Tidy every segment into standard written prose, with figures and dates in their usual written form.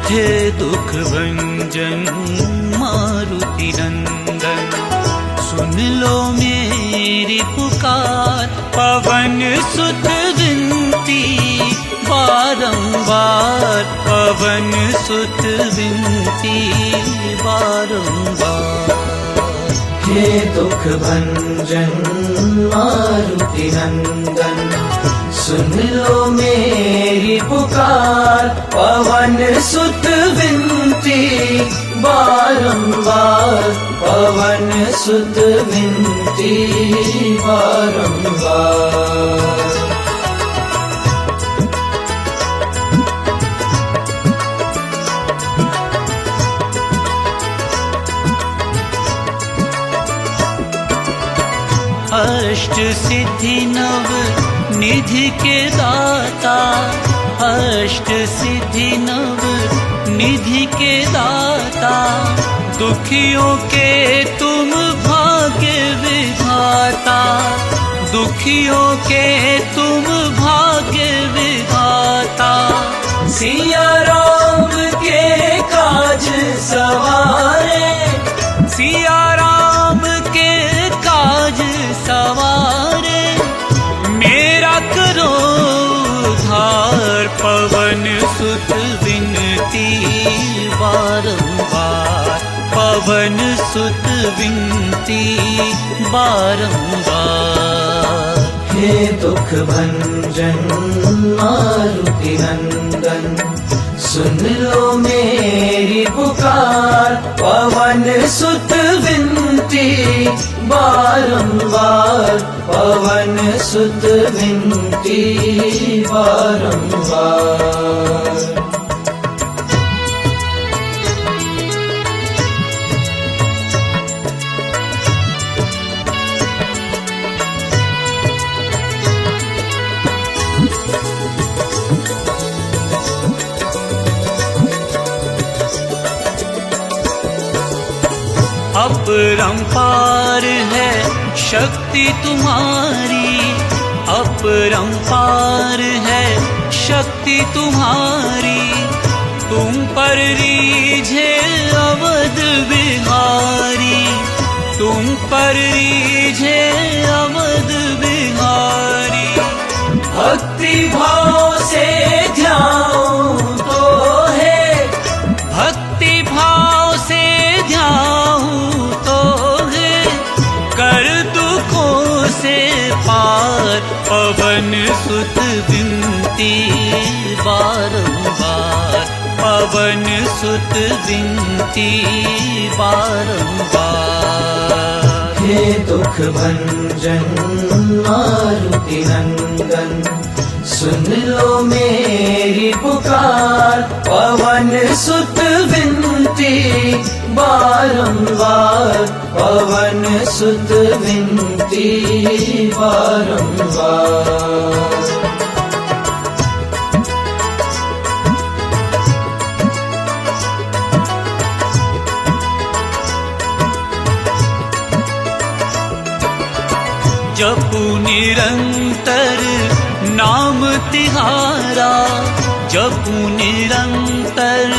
हे दुख भंजन मारुति नंदन, सुन लो मेरी पुकार। पवन सुत विनती बारंबार, पवन सुत विनती बारंबार। हे दुख भंजन मारुति नंदन, सुन लो मेरी पुकार। पवन सुत विनती बारंबार, पवन सुत विनती बारंबार। अष्ट सिद्धि नव निधि के दाता, अष्ट सिद्धि नव निधि के दाता। दुखियों के तुम भाग्य विधाता, दुखियों के तुम भाग्य विधाता। सिया राम के काज सवारे, सिया राम के काज सवारे। मेरा करो उद्धार, पवन सुत विनती बारंबार, पवन सुत विनती बारंबार। हे दुख भंजन मारुति नंदन, सुन लो मेरी पुकार। पवन सुत विनती बारंबार, पवन सुत विनती बारंबार। अपरंपार है शक्ति तुम्हारी, अपरंपार है शक्ति तुम्हारी। तुम पर रीझे अवध बिहारी, तुम पर रीझे अवध बिहारी। भक्ति भाव से ध्याऊं तो है, भक्ति भाव से ध्याऊं तो है। कर दुखों से पार, पवन सुत विनती बारंबार, पवन सुत विनती बारंबार। हे दुख भंजन मारुति नंदन, सुन लो मेरी पुकार। पवन सुत विनती बारंबार, पवन सुत विनती बारंबार। जपू निरंतर नाम तिहारा, जपू निरंतर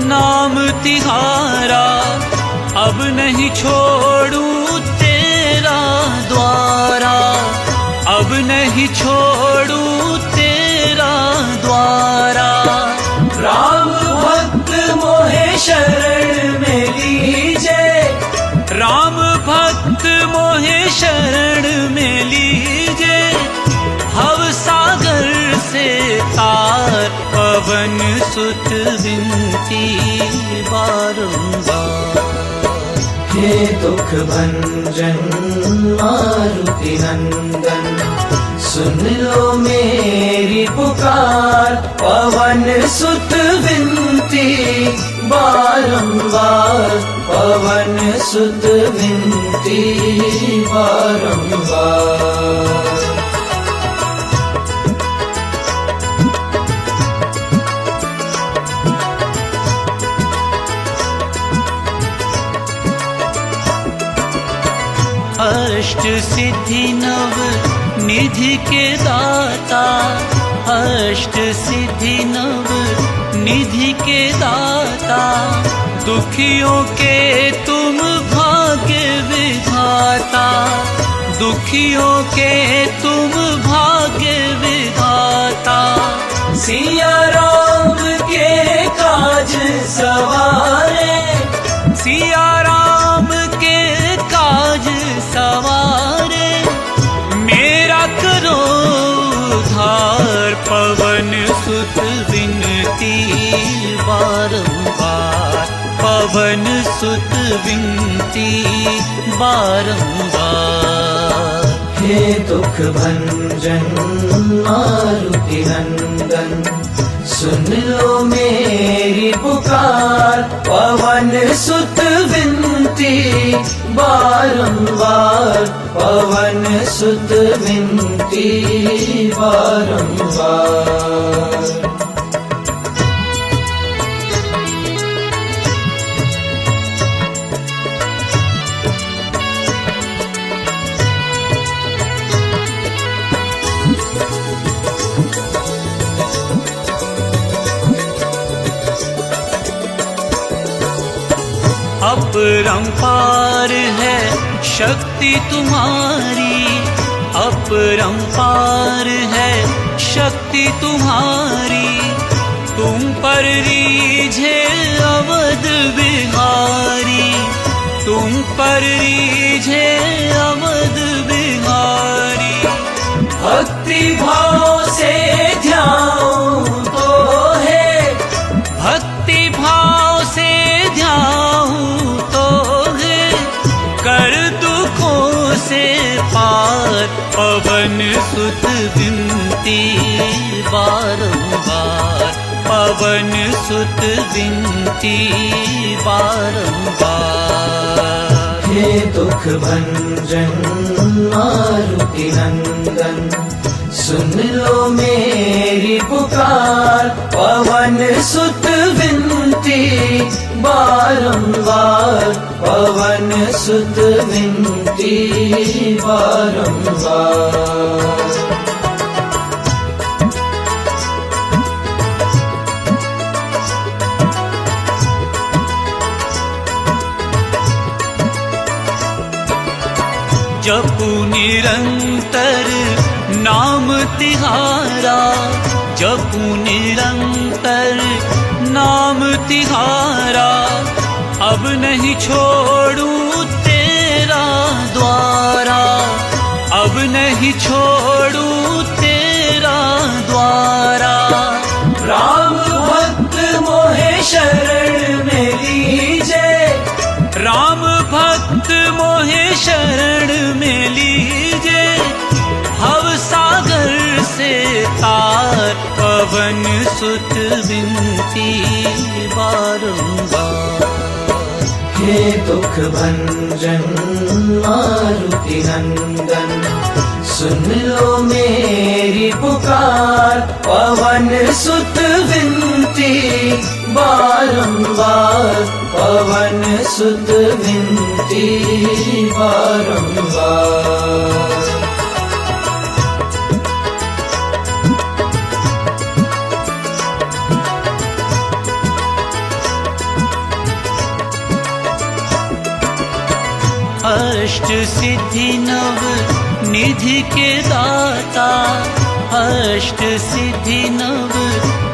नाम तिहारा। अब नहीं छोड़ू तेरा द्वारा, अब नहीं छोड़ू तेरा द्वारा। राम भक्त मोहे शरण में लीजे, राम भक्त मोहे शरण में लीजे। भव सागर से तार, पवन सुत विनती बारंबार। हे दुख भंजन मारुति नंदन, सुन लो मेरी पुकार। पवन सुत विनती बारंबार, पवन सुत विनती बारंबार। अष्ट सिद्धि नव निधि के दाता, अष्ट सिद्धि नव निधि के दाता, दुखियों के तुम भाग्य विधाता, दुखियों के तुम भाग्य विधाता। सिया राम के काज सवारे, सिया राम के काज सवारे, मेरा करो उद्धार, पवन सुत विनती बारंबार, पवन सुत विनती बारंबार। हे दुख भंजन मारुति नंदन, सुन लो मेरी पुकार, पवन सुत विनती बारंबार, पवन सुत विनती बारंबार। अपरंपार है शक्ति तुम्हारी, अपरंपार है शक्ति तुम्हारी, तुम पर रीझे अवध बिहारी, तुम पर रीझे अवध बिहारी। भक्ति भाव से ध्यान तो है, भक्ति भाव से ध्यान तो है, कर दुखों से पार, पवन सुत विनती बारंबार, पवन सुत विनती बारंबार। हे दुख भंजन मारुति नंदन, सुन लो मेरी पुकार, पवन सुत विनती बारंबार, पवन सुत विनती बारंबार। जपू निरंतर नाम तिहारा, जपू निरंतर नाम तिहारा, अब नहीं छोड़ूं तेरा द्वारा, अब नहीं छोड़ूं तेरा द्वारा। राम भक्त मोहे शरण में लीजे, राम भक्त मोहे शरण में लीजे, भव सागर से तार, पवन सुत विनती बारंबार। हे दुख भंजन मारुति नंदन, सुन लो मेरी पुकार, पवन सुत विनती बारंबार, पवन सुत विनती बारंबार। अष्ट सिद्धि नव निधि के दाता, अष्ट सिद्धि नव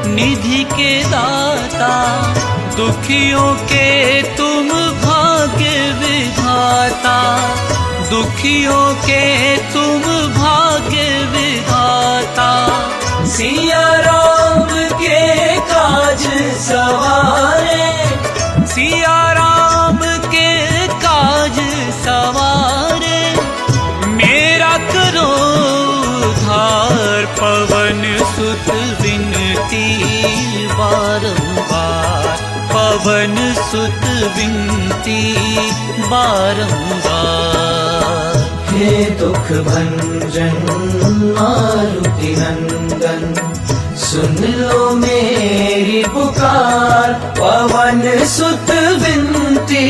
निधि के दाता, दुखियों के तुम भाग्य विधाता, दुखियों के तुम भाग्य विधाता। सिया राम के काज सवारे, सिया राम के काज सवारे, मेरा करो उद्धार, पवन सुत विनती बारंबार, पवन सुत विनती बारंबार। हे दुख भंजन मारुति नंदन, सुन लो मेरी पुकार, पवन सुत विनती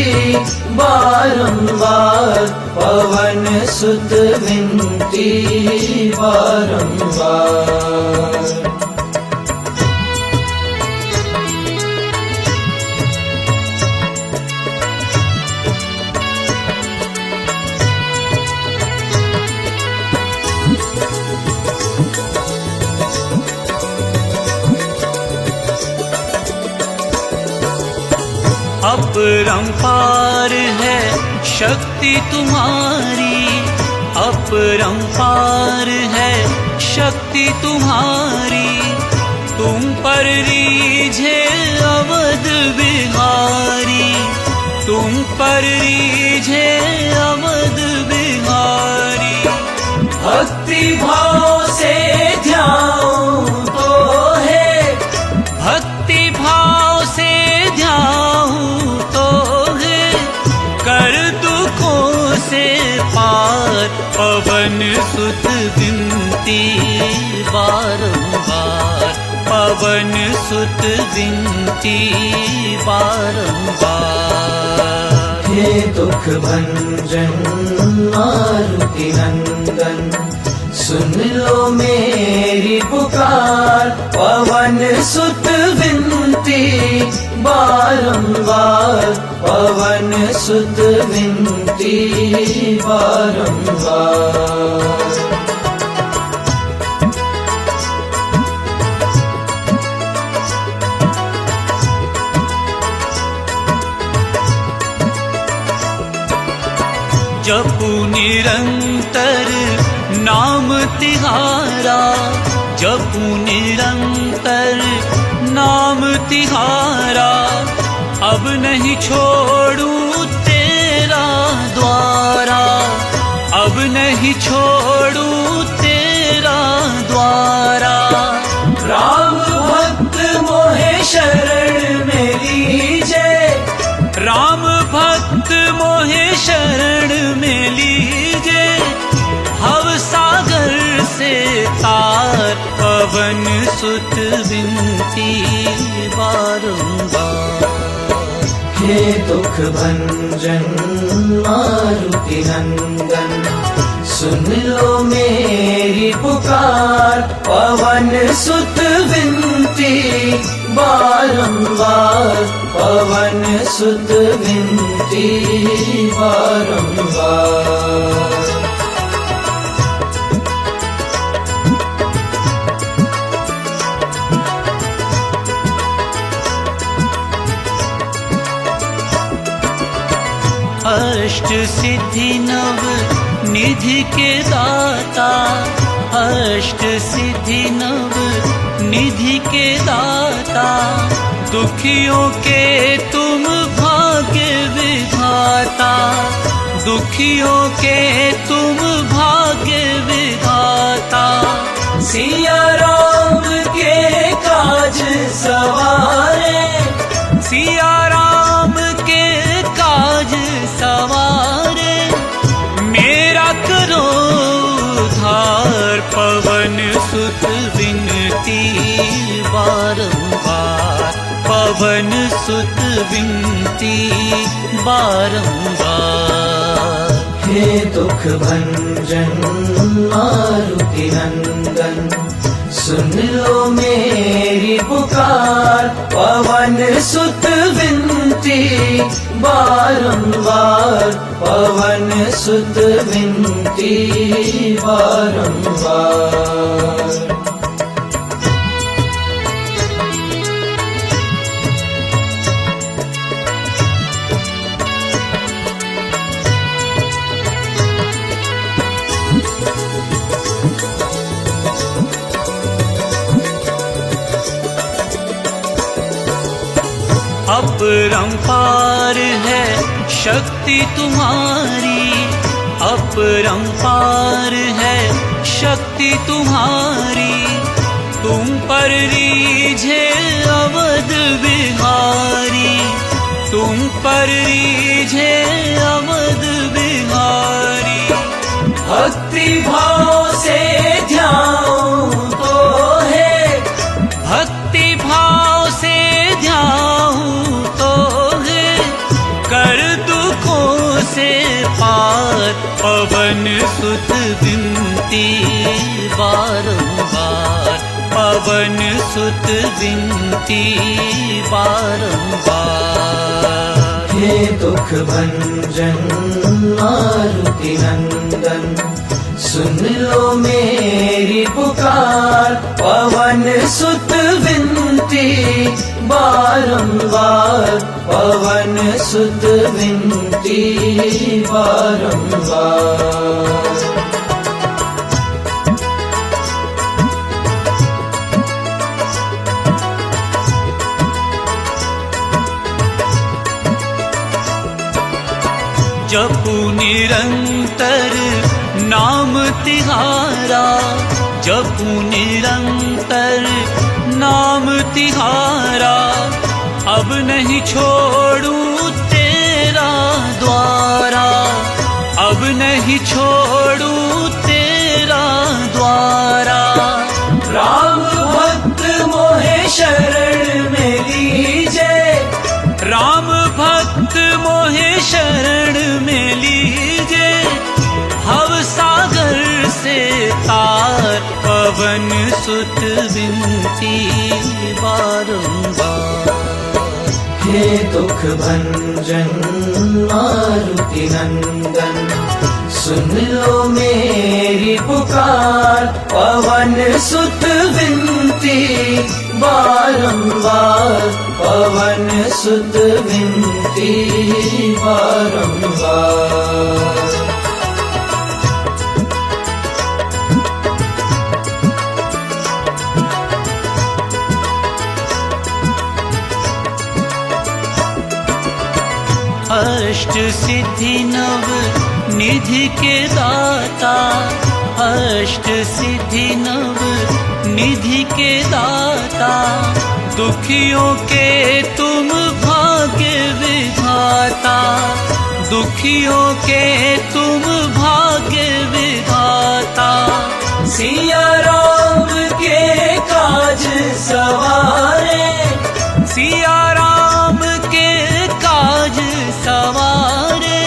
बारंबार पवन सुत विनती बारंबार। अपरंपार है शक्ति तुम्हारी, अपरंपार है शक्ति तुम्हारी। तुम पर रीझे अवध बिहारी, तुम पर रीझे अवध बिहारी। भक्ति भाव से ध्याऊं तो है, भक्ति भाव से ध्याऊं तो है, कर दुखों से पार पवन सुत विनती बारंबार, पवन सुत विनती बारंबार। हे दुख भंजन मारुति नंदन, सुन लो मेरी पुकार। पवन सुत विनती बारंबार, पवन सुत विनती बारंबार। जपू निरंतर नाम तिहारा, जपू निरंतर नाम तिहारा। अब नहीं छोड़ूं तेरा द्वारा, अब नहीं छोड़ूं तेरा द्वारा। राम भक्त मोहे शरण में लीजे, राम भक्त मोहे शरण में लीजे। भव सागर से तार पवन सुत विनती बारंबार। हे दुख भंजन मारुति नंदन, सुन लो मेरी पुकार। पवन सुत विनती बारंबार, पवन सुत विनती बारंबार। अष्ट सिद्धि नव निधि के दाता, अष्ट सिद्धि नव निधि के दाता। दुखियों के तुम भाग्य विधाता, दुखियों के तुम भाग्य विधाता। सिया राम के काज सवारे, सिया राम के काज सवारे। मेरा करो उद्धार पवन सुत विनती बारंबार, पवन सुत विनती बारंबार। हे दुख भंजन मारुति नंदन, सुन लो मेरी पुकार। पवन सुत विनती बारंबार, पवन सुत विनती बारंबार। अपरंपार है शक्ति तुम्हारी, अपरंपार है शक्ति तुम्हारी। तुम पर रीझे अवध बिहारी, तुम पर रीझे अवध बिहारी। भक्ति भाव से ध्याऊं तो है, भक्ति भाव से ध्याऊं तो है, कर दुखों पवन सुत विनती बारंबार, पवन सुत विनती बारंबार। हे दुख भंजन मारुति नंदन, सुन लो मेरी पुकार, पवन सुत विनती बारंबार, पवन सुत विनती बारंबार। जपू निरंतर नाम तिहारा, जपू निरंतर नाम तिहारा, अब नहीं छोड़ू तेरा द्वारा, अब नहीं छोड़ू तेरा द्वारा। राम भक्त मोहे शरण में लीजे, राम भक्त मोहे शरण में लीजे, भव सागर से तार, पवन सुत विनती बारंबार। हे दुख भंजन मारुति नंदन, सुन लो मेरी पुकार, पवन सुत विनती बारंबार, पवन सुत विनती बारंबार। अष्ट सिद्धि नव निधि के दाता, अष्ट सिद्धि नव निधि के दाता, दुखियों के तुम भाग्य विधाता, दुखियों के तुम भाग्य विधाता। सिया राम के काज सवारे, सिया राम के काज सवारे,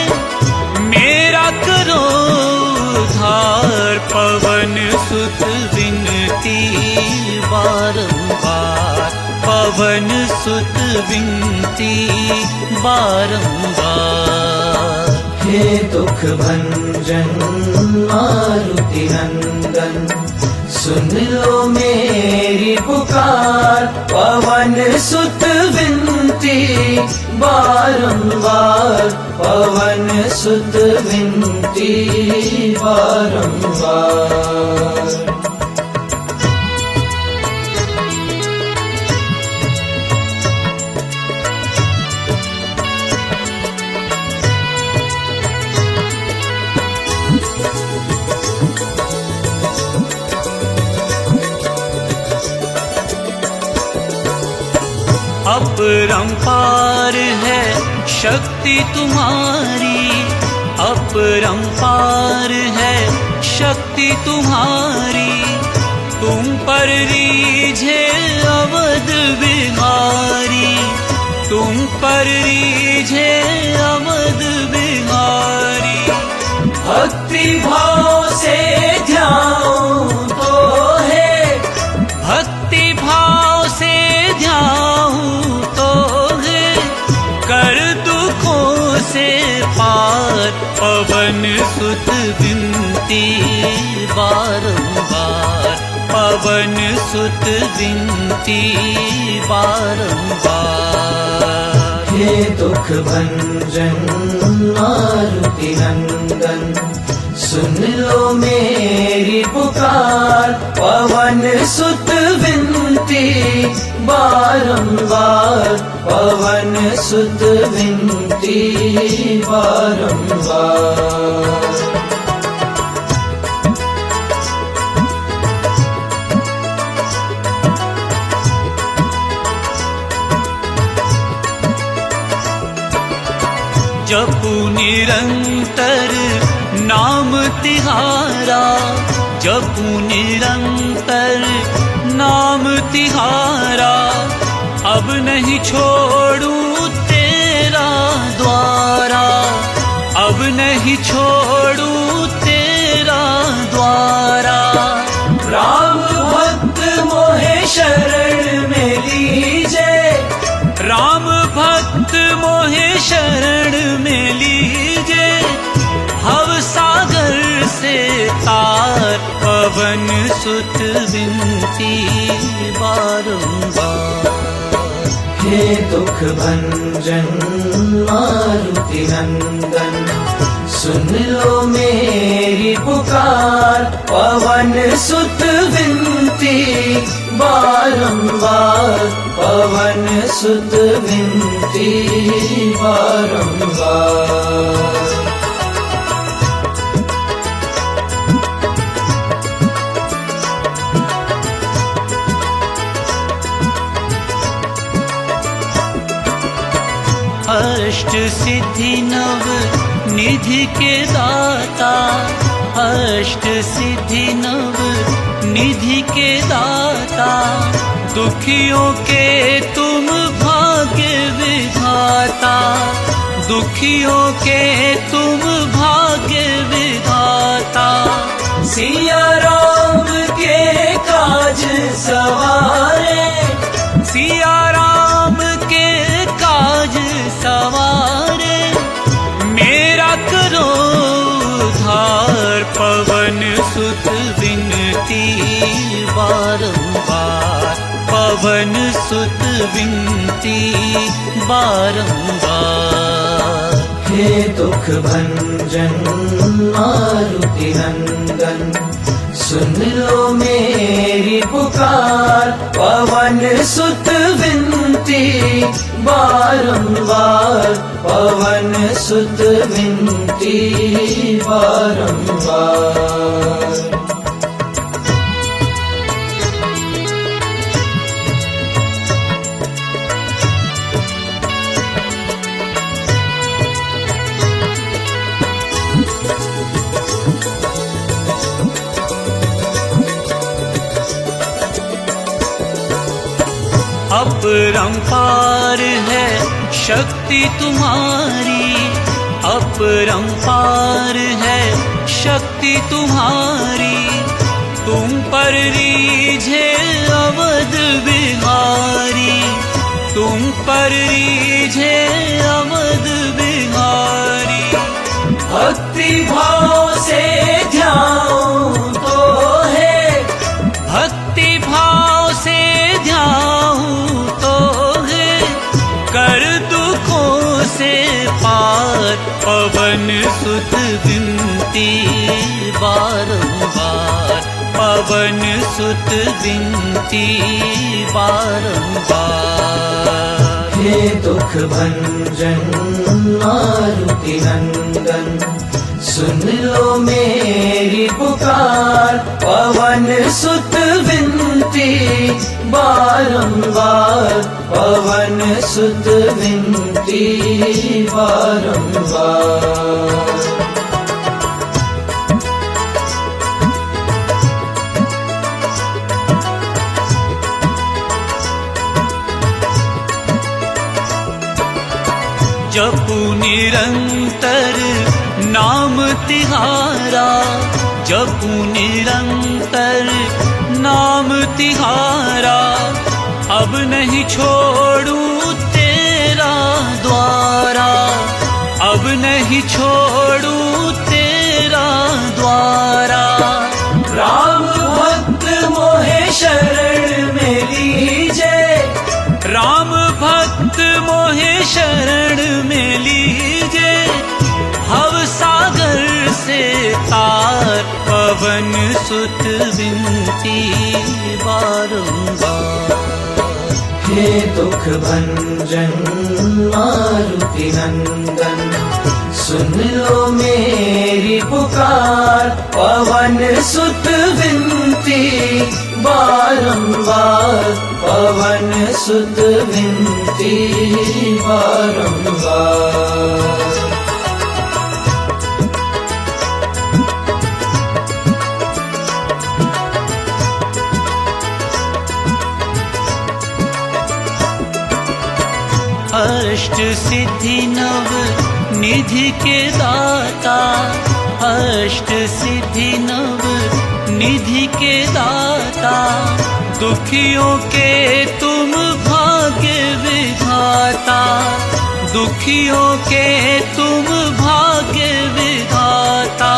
मेरा करो उद्धार, पवन सुत विनती बारंबार, पवन सुत विनती बारंबार। हे दुख भंजन मारुति नंदन, सुन लो मेरी पुकार, पवन सुत विनती बारंबार, पवन सुत विनती बारंबार। अपरंपार है शक्ति तुम्हारी, अपरंपार है शक्ति तुम्हारी, तुम पर रीझे अवध बिहारी, तुम पर रीझे अवध बिहारी। भक्ति भाव से ध्याऊं तो है, भक्ति भाव से ध्याऊं तो है, कर दुखों से पार, पवन सुत विनती बारंबार, पवन सुत विनती बारंबार। हे दुख भंजन मारुति नंदन, सुन लो मेरी पुकार, पवन सुत विनती बारंबार, पवन सुत विनती बारंबार। जपू निरंतर नाम तिहारा, जपू निरंतर नाम तिहारा, अब नहीं छोड़ू तेरा द्वारा, अब नहीं छोड़ू तेरा मोहे शरण में लीजे, भव सागर से तार। पवन सुत विनती बारंबार। हे दुख भंजन मारुति नंदन, सुन लो मेरी पुकार। पवन सुत विनती बारंबार, पवन सुत विनती बारंबार। अष्ट सिद्धि नव निधि के दाता, अष्ट सिद्धि नव निधि के दाता। दुखियों के तुम भाग्य विधाता, दुखियों के तुम भाग्य विधाता। सिया राम के काज सवारे, सिया राम के काज सवारे। मेरा करो उद्धार, पवन सुत विनती बारंबार। पवन सुत विनती बारंबार। हे दुख भंजन मारुति नंदन, सुन लो मेरी पुकार। पवन सुत विनती बारंबार, पवन सुत विनती बारंबार। अपरंपार है शक्ति तुम्हारी, अपरंपार है शक्ति तुम्हारी। तुम पर रीझे अवध बिहारी, तुम पर रीझे अवध बिहारी। भक्ति भाव से ध्यान तो है, भक्ति भाव से ध्यान तो है। कर दुखों से पार, पवन सुत विनती बारंबार। पवन सुत विनती बारंबार। हे दुख भंजन मारुति नंदन, सुन लो मेरी पुकार। पवन सुत विनती बारंबार, पवन सुत विनती बारंबार। जपू निरंतर नाम तिहारा, जपू निरंतर नाम तिहारा। अब नहीं छोड़ू तेरा द्वारा, अब नहीं छोड़ू तेरा द्वारा। राम भक्त मोहे शरण में लीजे, राम भक्त मोहे शरण में लीजे। भव सागर से तार, पवन सुत विनती बारंबार। हे दुख भंजन मारुति नंदन, सुन लो मेरी पुकार। पवन सुत विनती बारंबार, पवन सुत विनती बारंबार। अष्ट सिद्धि नव निधि के दाता, अष्ट सिद्धि नव निधि के दाता। दुखियों के तुम भाग्य विधाता, दुखियों के तुम भाग्य विधाता।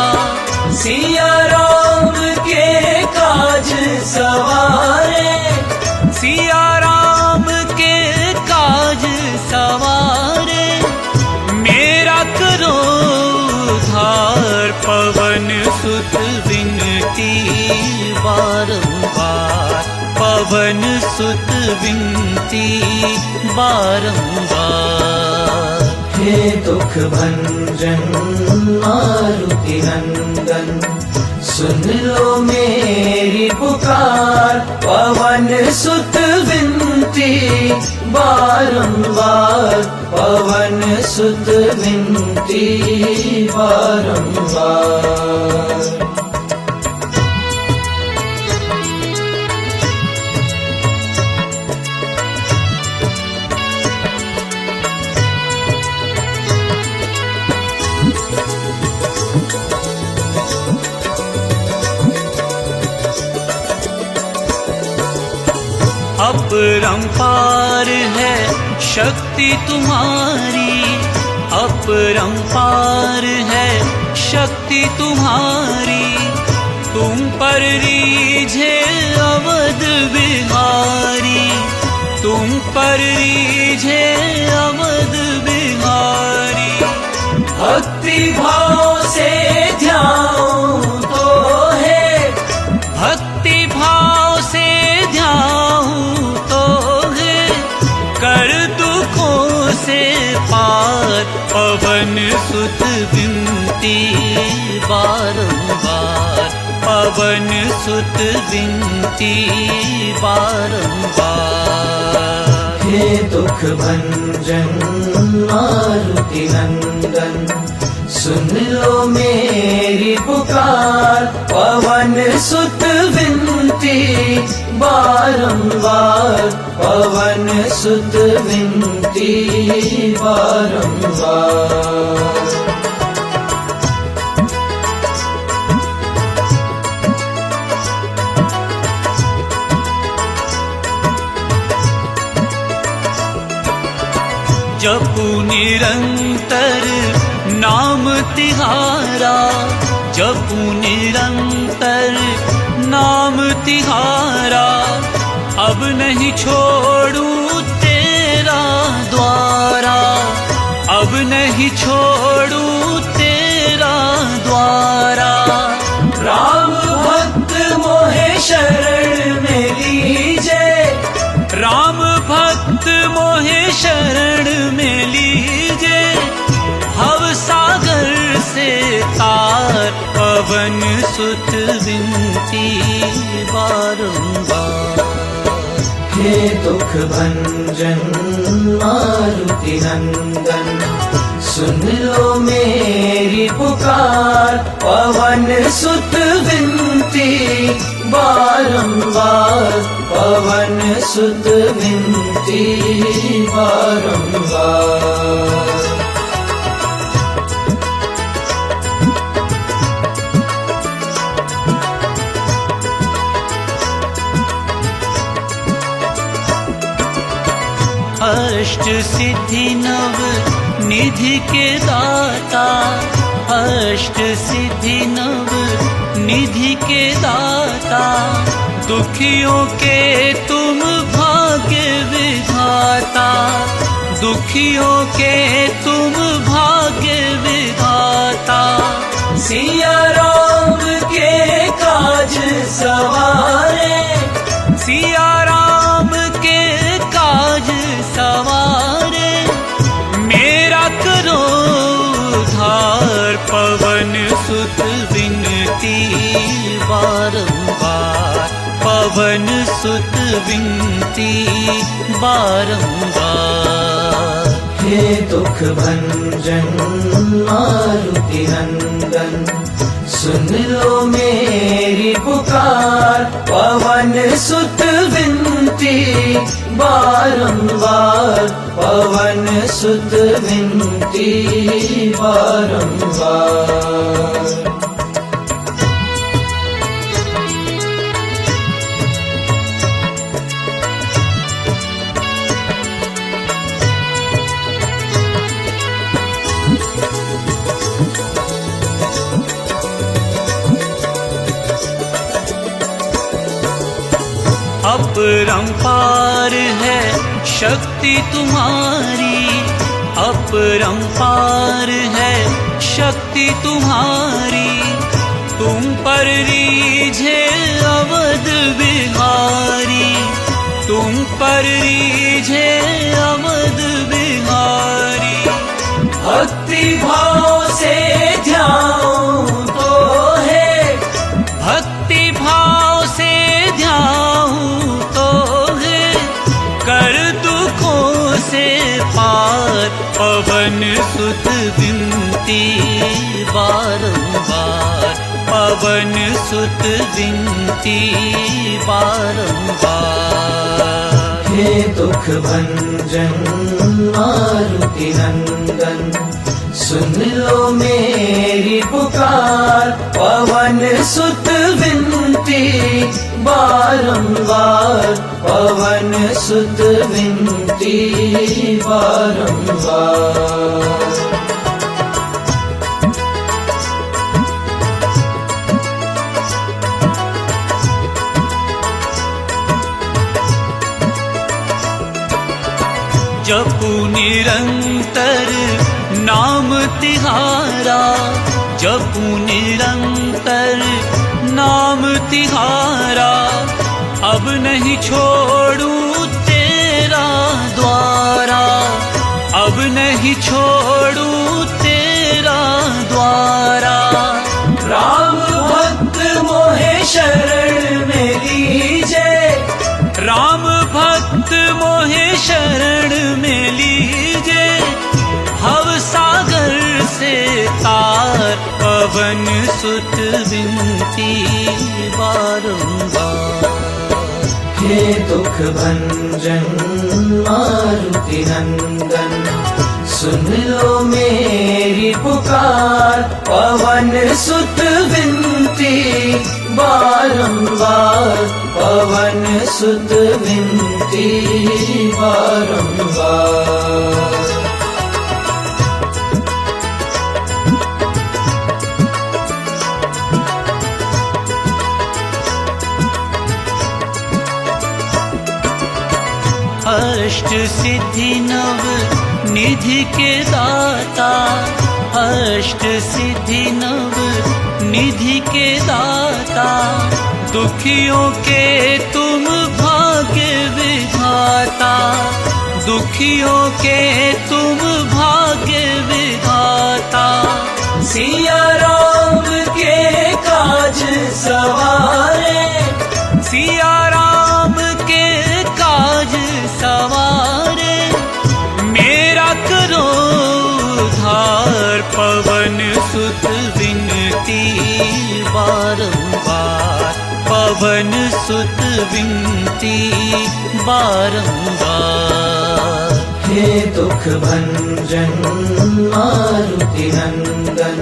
सिया राम के काज सवारे, सिया राम के काज सवारे, मेरा करो उद्धार। पवन सुत विनती बारंबार, पवन सुत विनती बारंबार। हे दुख भंजन मारुति नंदन, सुन लो मेरी पुकार। पवन सुत विनती बारंबार, पवन सुत विनती बारंबार। अपरंपार है शक्ति तुम्हारी, अपरंपार है शक्ति तुम्हारी। तुम पर रीझे अवध बिहारी, तुम पर रीझे अवध बिहारी। भक्ति भाव से ध्यान तो है, भक्ति भाव से ध्यान तो है, कर दुखों से पार। पवन सुत विनती बारंबार, पवन सुत विनती बारंबार। हे दुख भंजन मारुति नंदन, सुन लो मेरी पुकार। पवन सुत विनती बारंबार, पवन सुत विनती बारंबार। जपू निरंतर नाम तिहारा, जपू निरंतर नाम तिहारा। अब नहीं छोड़ू तेरा द्वारा, अब नहीं छोड़ू तेरा द्वारा। राम भक्त मोहे शरण में लीजे, राम भक्त मोहे शरण में लीजे। भव सागर से तार, पवन सुत विनती बारंबार। हे दुख भंजन मारुति नंदन, सुन लो मेरी पुकार। पवन सुत विनती बारंबार, पवन सुत विनती बारंबार। अष्ट सिद्धि नव निधि के दाता, अष्ट सिद्धि नव निधि के दाता। दुखियों के तुम भाग्य विधाता, दुखियों के तुम भाग्य विधाता। सिया राम के काज सवारे, सिया राम के काज सवारे, मेरा करो उद्धार। पवन सुत विनती बारंबार, पवन सुत विनती बारंबार। हे दुख भंजन मारुति नंदन, सुन लो मेरी पुकार। पवन सुत विनती बारंबार, पवन सुत विनती बारंबार। अपरंपार है शक्ति तुम्हारी, अपरंपार है शक्ति तुम्हारी। तुम पर रीझे अवध बिहारी, तुम पर रीझे अवध बिहारी। भक्ति भाव से ध्याऊं तो है, भक्ति भाव से ध्याऊं तो है, कर दुखों से पार। पवन सुत विनती बारंबार, पवन सुत विनती बारंबार। हे दुख भंजन मारुति नंदन, सुन लो मेरी पुकार। पवन सुत विनती बारंबार, पवन सुत विनती बारंबार। जपू निरंतर नाम तिहारा, जपू निरंतर नाम तिहारा। अब नहीं छोड़ूं तेरा द्वारा, अब नहीं छोड़ूं तेरा द्वारा। राम भक्त मोहे शरण में लीजे, राम भक्त मोहे शरण में लीजे। भव सागर से तार, पवन सुत विनती बारंबार। हे दुख भंजन मारुति नंदन, सुन लो मेरी पुकार। पवन सुत विनती बारंबार, पवन सुत विनती बारंबार। अष्ट सिद्धि नव निधि के दाता, अष्ट सिद्धि नव निधि के दाता। दुखियों के तुम भाग्य विधाता, दुखियों के तुम भाग्य विधाता। सिया राम के काज सवारे, सिया राम के काज सवारे। मेरा करो उद्धार, पवन सुत विनती बारंबार, पवन सुत विनती बारंबार। हे दुख भंजन मारुति नंदन,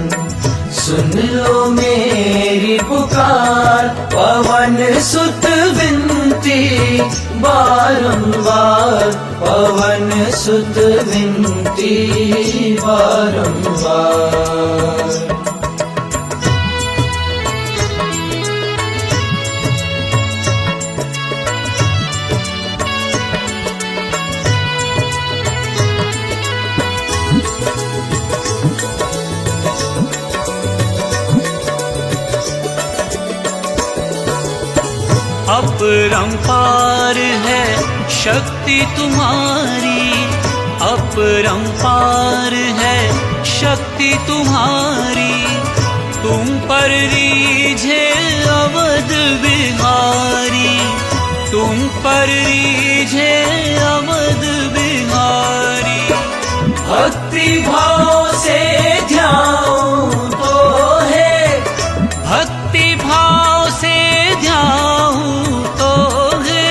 सुन लो मेरी पुकार। पवन सुत विनती बारंबार, पवन सुत विनती बारंबार। अपरंपार है शक्ति तुम्हारी, अपरंपार है शक्ति तुम्हारी। तुम पर रीझे अवध बिहारी, तुम पर रीझे अवध बिहारी। भक्ति भाव से ध्याऊं तो है, भक्ति भाव से ध्याऊं तो है,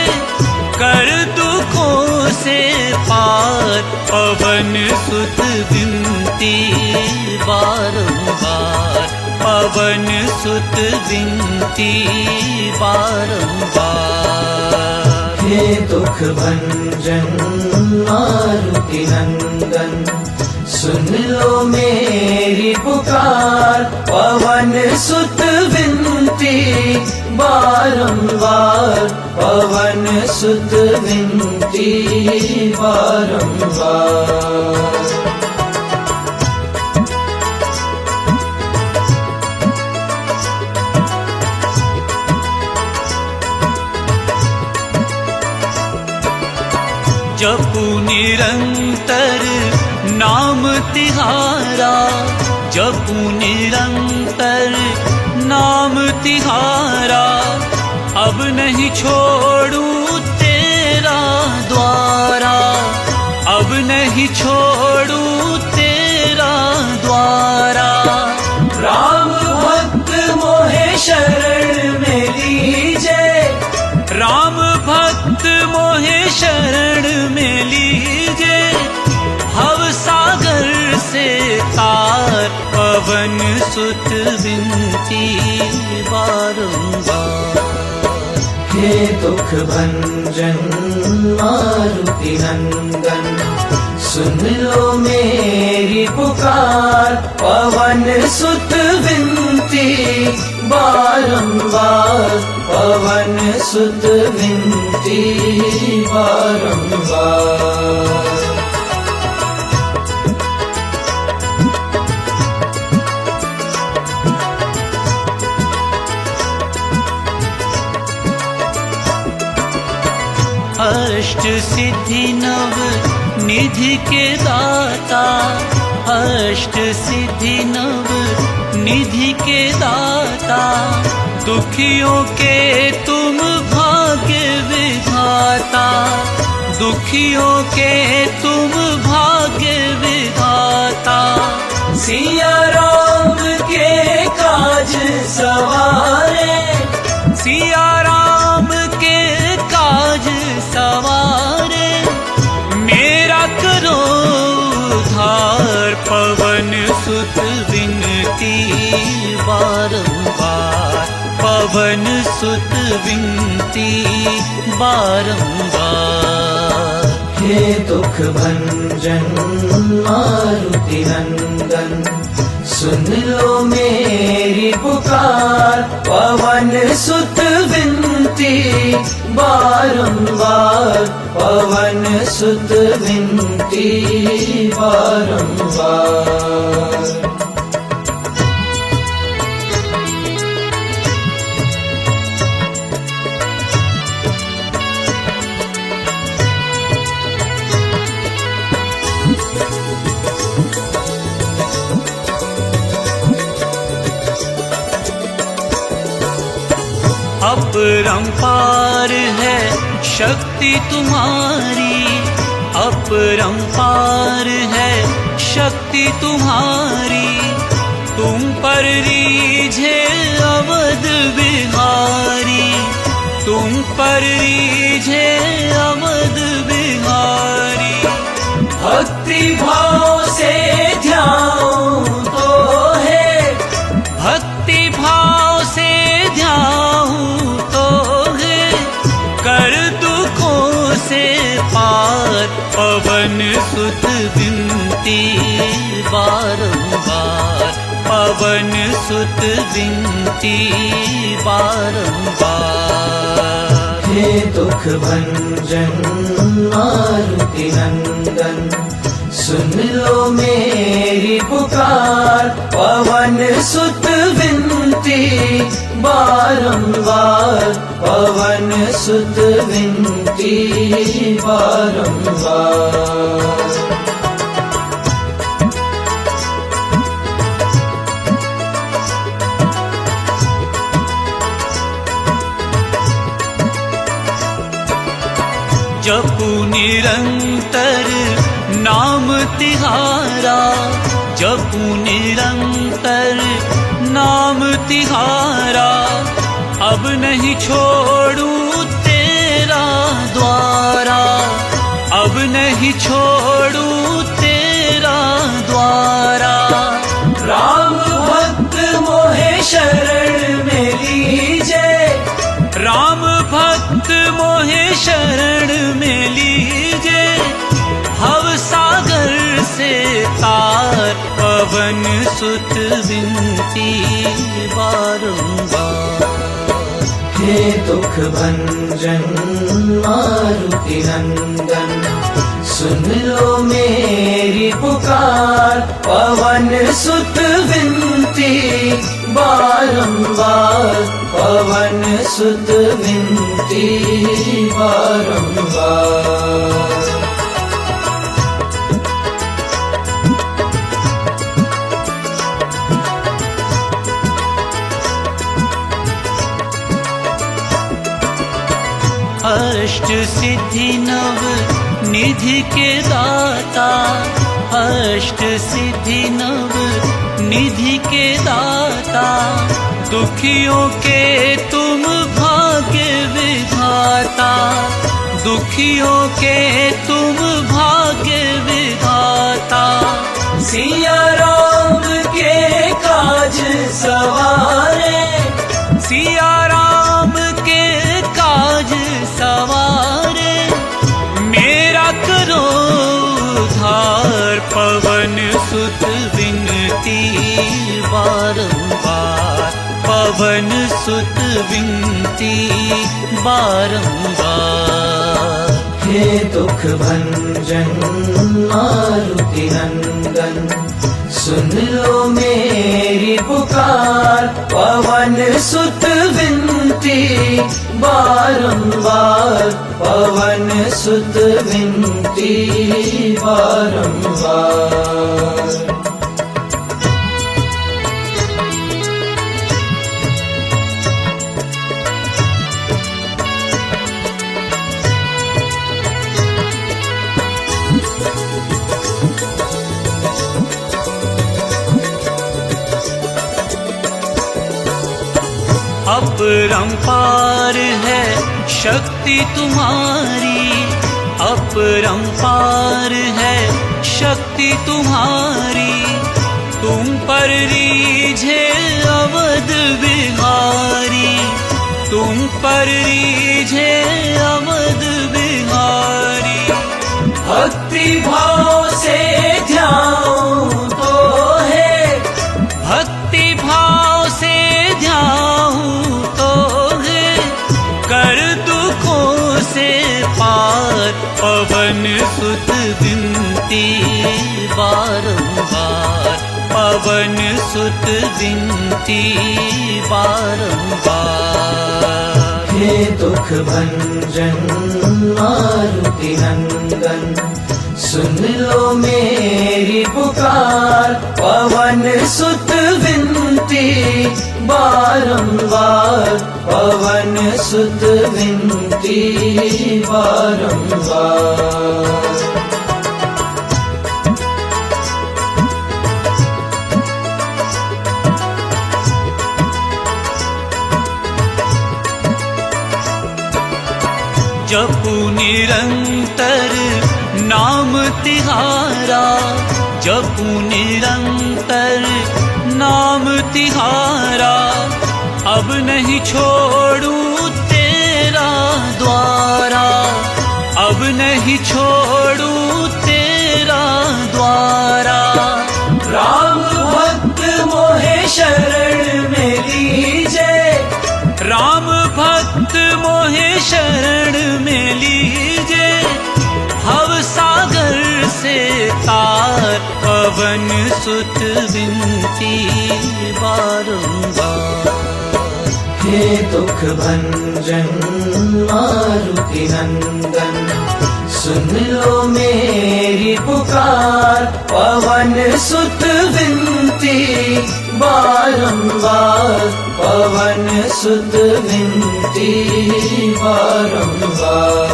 कर दुखों से पार। पवन सुत विनती बारंबार, पवन सुत विनती बारंबार। हे दुख भंजन मारुति नंदन, सुन लो मेरी पुकार। पवन सुत विनती बारंबार, पवन सुत विनती बारंबार। जपू निरंतर नाम तिहारा, जपू निरंतर नाम तिहारा। अब नहीं छोड़ू तेरा द्वारा, अब नहीं छोड़ू तेरा द्वारा। राम भक्त मोहे शरण में लीजे, राम भक्त मोहे शरण में लीजे। भव सागर से तार, पवन सुत विनती बारंबार। हे दुख भंजन मारुति नंदन, सुन लो मेरी पुकार। पवन सुत विनती बारंबार, पवन सुत विनती बारंबार। अष्ट सिद्धि नव निधि के दाता, अष्ट सिद्धि नव निधि के दाता। दुखियों के तुम भाग्य विधाता, दुखियों के तुम भाग्य विधाता। सिया राम के काज सवारे, सिया राम के काज सवारे। मेरा करो उद्धार, पवन सुत विनती बारंबार, पवन सुत विनती बारंबार। हे दुख भंजन मारुति नंदन, सुन लो मेरी पुकार। पवन सुत विनती बारंबार, पवन सुत विनती बारंबार। अपरंपार है शक्ति तुम्हारी, अपरंपार है शक्ति तुम्हारी। तुम पर रीझे अवध बिहारी, तुम पर रीझे अवध बिहारी। भक्ति भाव से ध्याऊं तो है, भक्ति भाव से ध्याऊं तो है। कर दुखों से पार, पवन सुत विनती बारंबार, पवन सुत विनती बारंबार। हे दुख भंजन मारुति नंदन, सुन लो मेरी पुकार। पवन सुत विनती बारंबार, पवन सुत विनती बारंबार। जपू निरंतर नाम तिहारा, जपू निरंतर नाम तिहारा। अब नहीं छोड़ू तेरा द्वारा, अब नहीं छोड़ू तेरा द्वारा। राम भक्त मोहे शरण में लीजे, राम भक्त मोहे शरण पवन सुत विनती बारंबार। हे दुख भंजन मारुति नंदन, सुन लो मेरी पुकार, पवन सुत विनती बारंबार, पवन सुत विनती बारंबार। अष्ट सिद्धि नव निधि के दाता, अष्ट सिद्धि नव निधि के दाता, दुखियों के तुम भाग्य विधाता, दुखियों के तुम भाग्य विधाता। सिया राम के काज सवारे, सिया राम के काज सवारे, मेरा करो उद्धार, पवन सुत विनती बारंबार, पवन सुत विनती बारंबार। हे दुख भंजन मारुति नंदन, सुन लो मेरी पुकार, पवन सुत विनती बारंबार, पवन सुत विनती बारंबार। अपरंपार है शक्ति तुम्हारी, अपरंपार है शक्ति तुम्हारी, तुम पर रीझे अवध बिहारी, तुम पर रीझे अवध बिहारी। भक्ति भाव से ध्याऊं तो है, भक्ति भाव से ध्याऊं तो है, कर दुखों से पार, पवन सुत विनती बारंबार, पवन सुत विनती बारंबार। हे दुख भंजन मारुति नंदन, सुन लो मेरी पुकार, पवन सुत विनती बारंबार, पवन सुत विनती बारंबार। जपू निरंतर नाम तिहारा, जपू निरंतर नाम तिहारा, अब नहीं छोड़ूं तेरा द्वारा, अब नहीं छोड़ूं तेरा द्वारा। राम भक्त मोहे शरण में लीजे, राम भक्त मोहे शरण में लीजे, भव सागर से तार, पवन सुत विनती बारंबार। हे दुख भंजन मारुति नंदन, सुन लो मेरी पुकार, पवन सुत विनती बारंबार, पवन सुत विनती बारंबार।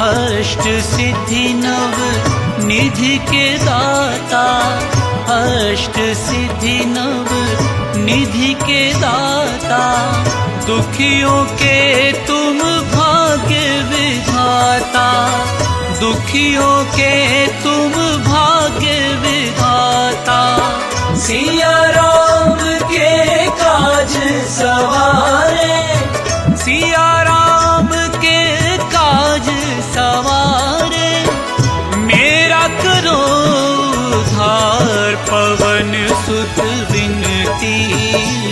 अष्ट सिद्धि नव निधि के दाता, अष्ट सिद्धि नव निधि के दाता, दुखियों के तुम भाग्य विधाता, दुखियों के तुम भाग्य विधाता। सिया राम के अपरंपार पवन सुत विनती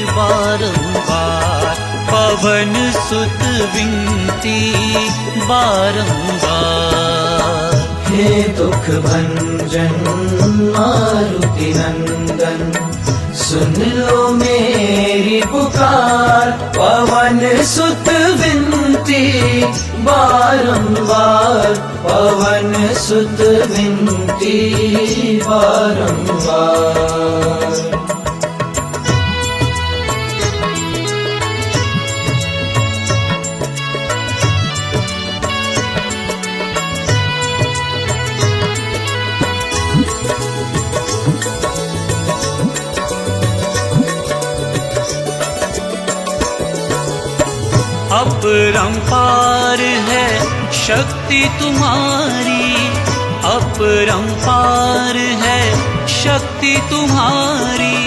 बारंबार, पवन सुत विनती बारंबार। हे दुख भंजन मारुति नंदन, सुन लो मेरी पुकार, पवन सुत विनती बारंबार, पवन सुत विनती बारंबार। अपरंपार है शक्ति तुम्हारी, अपरंपार है शक्ति तुम्हारी,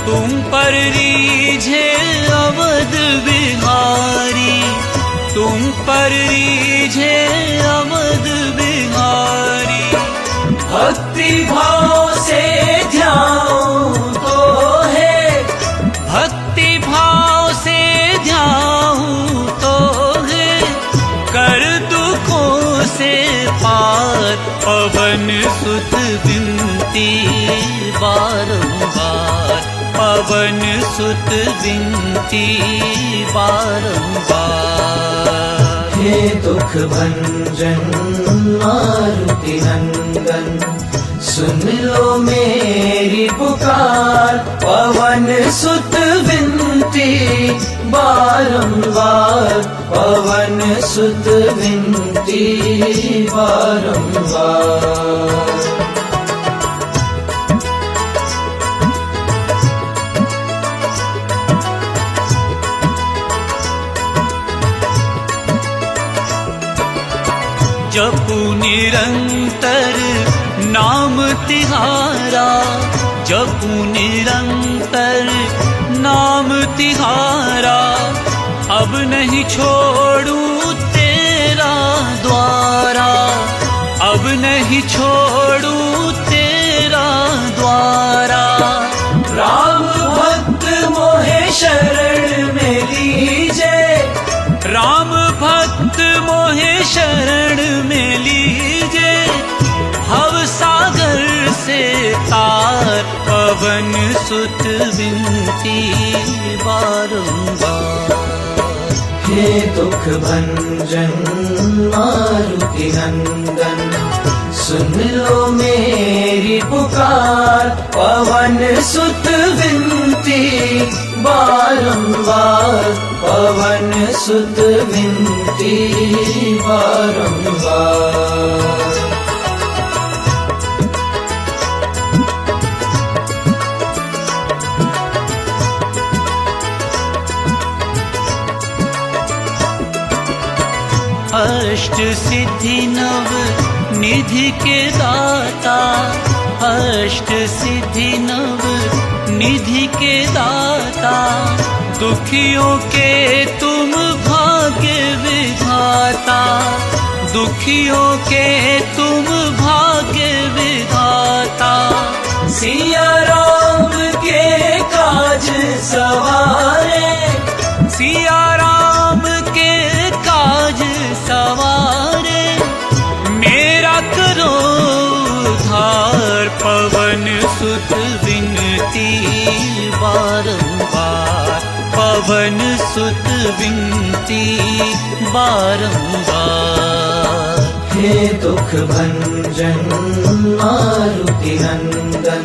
तुम पर रीझे अवध बिहारी, तुम पर रीझे अवध बिहारी। भक्ति भाव से ध्यान तो है, भक्ति भाव से ध्यान तो है, कर दुखों से पार, पवन सुत विनती बारंबार, पवन सुत विनती बारंबार। हे दुख भंजन मारुति नंदन, सुन लो मेरी पुकार, पवन सुत विनती बारंबार, पवन सुत विनती बारंबार। जपू निरंतर नाम तिहारा, जपू निरंतर नाम तिहारा, अब नहीं छोड़ू तेरा द्वारा, अब नहीं छोड़ू तेरा द्वारा। राम भक्त मोहे शरण में लीजे, राम भक्त मोहे शरण में लीजे, भव सागर से तार, पवन सुत विनती बारंबार। हे दुख भंजन मारुति नंदन, सुन लो मेरी पुकार, पवन सुत विनती बारंबार, पवन सुत विनती बारंबार। अष्ट सिद्धि नव निधि के दाता, अष्ट सिद्धि नव निधि के दाता, दुखियों के तुम भाग्य विधाता, दुखियों के तुम भाग्य विधाता। सिया राम के काज सवारे, सिया राम के काज सवारे, मेरा करो उद्धार, पवन सुत विनती बारंबार, पवन सुत विनती बारंबार। हे दुख भंजन मारुति नंदन,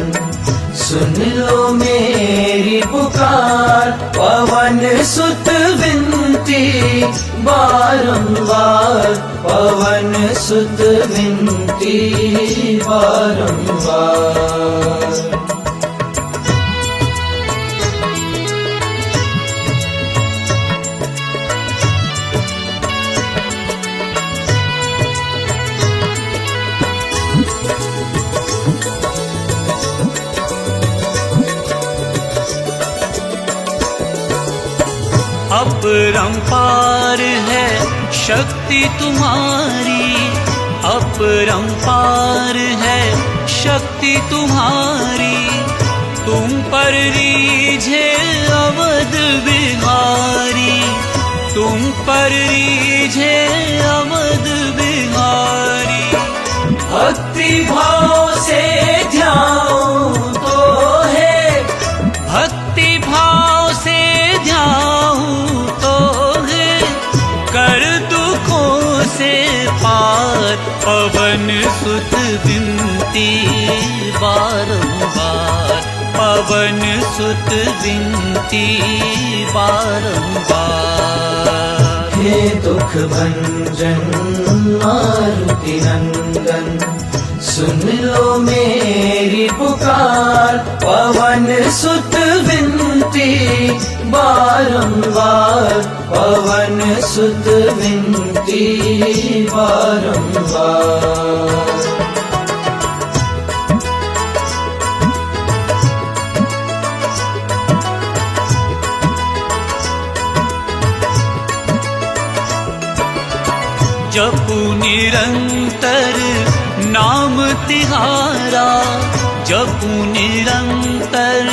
सुन लो मेरी पुकार, पवन सुत विनती बारंबार, पवन सुत विनती बारंबार। अपरंपार है शक्ति तुम्हारी, अपरंपार है शक्ति तुम्हारी, तुम पर रीझे अवध बिहारी, तुम पर रीझे अवध बिहारी। भक्ति भाव से ध्याऊं तो है, भक्ति भाव से ध्याऊं तो है, कर दुखों से पार पवन सुत विनती बारंबार, पवन सुत विनती बारंबार। हे दुख भंजन मारुति नंदन, सुन लो मेरी पुकार, पवन सुत विनती बारंबार, पवन सुत विनती बारंबार। जपू निरंतर नाम तिहारा, जपू निरंतर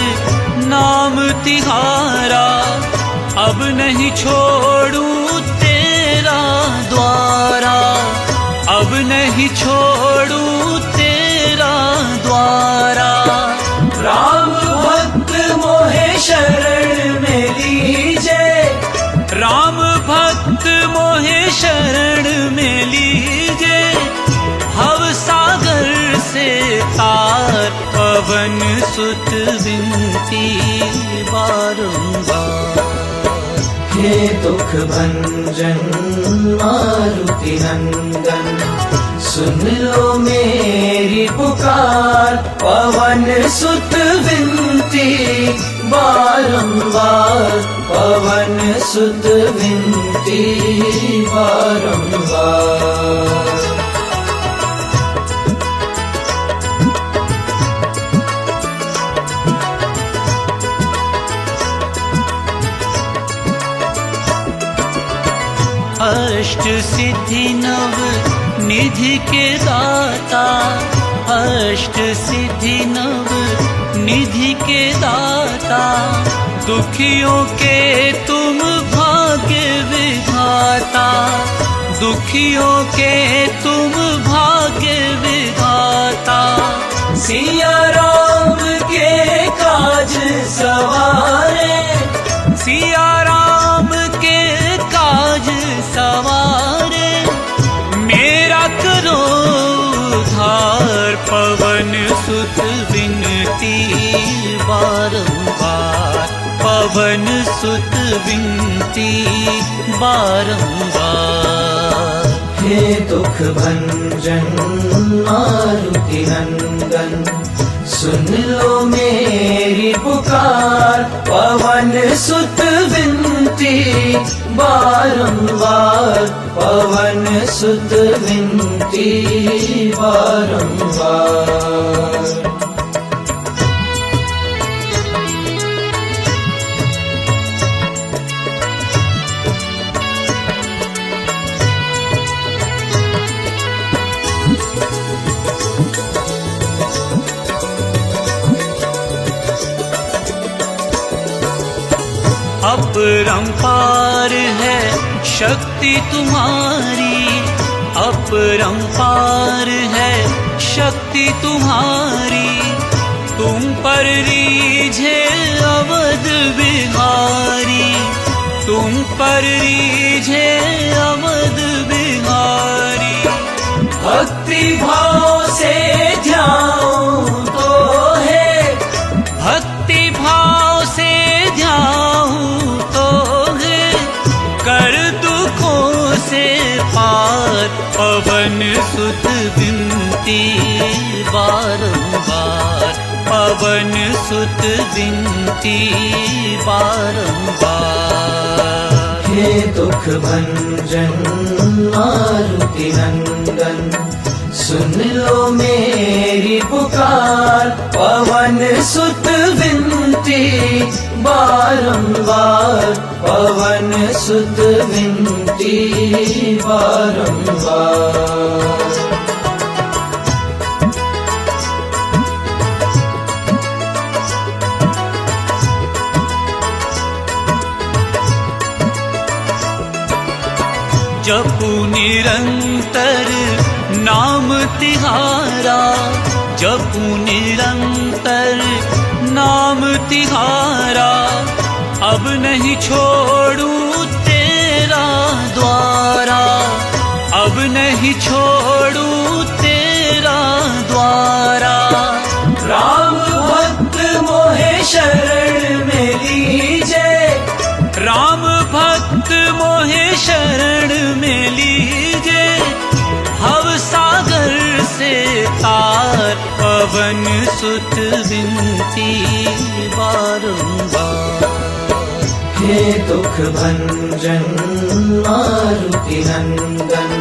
नाम तिहारा, अब नहीं छोड़ूं तेरा द्वारा, अब नहीं छोड़ूं तेरा द्वारा। राम भक्त मोहे शरण में लीजे, राम भक्त मोहे शरण में लीजे, भव सागर से तार पवन सुत विनती बारंबार। हे दुख भंजन मारुति नंदन, सुन लो मेरी पुकार, पवन सुत विनती बारंबार, पवन सुत विनती बारंबार। अष्ट सिद्धि नव निधि के दाता, अष्ट सिद्धि नव निधि के दाता, दुखियों के तुम भाग्य विधाता, दुखियों के तुम भाग्य विधाता। सिया राम के काज सवारे, सिया राम के काज सवारे, मेरा करो उद्धार पवन सुत विनती बारंबार, पवन सुत विनती बारंबार। हे दुख भंजन मारुति नंदन, सुन लो मेरी पुकार, पवन सुत विनती बारंबार, पवन सुत विनती बारंबार। अपरंपार है शक्ति तुम्हारी, अपरंपार है शक्ति तुम्हारी, तुम पर रीझे अवध बिहारी, तुम पर रीझे अवध बिहारी। भक्ति भाव से ध्याऊं तो है, भक्ति भाव से ध्याऊं तो है, कर दुखों से पार पवन सुत विनती बारंबार, पवन सुत विनती बारंबार। हे दुख भंजन मारुति नंदन, सुन लो मेरी पुकार, पवन सुत विनती बारंबार, पवन सुत विनती बारंबार। जपू निरंतर नाम तिहारा, जपू निरंतर नाम तिहारा। अब नहीं छोड़ू तेरा द्वारा, अब नहीं छोड़ू तेरा द्वारा। राम भक्त मोहे शरण में लीजे, राम भक्त मोहे शरण में लीजे। भव सागर से तार पवन सुत विनती बारंबार। हे दुख भंजन मारुति नंदन,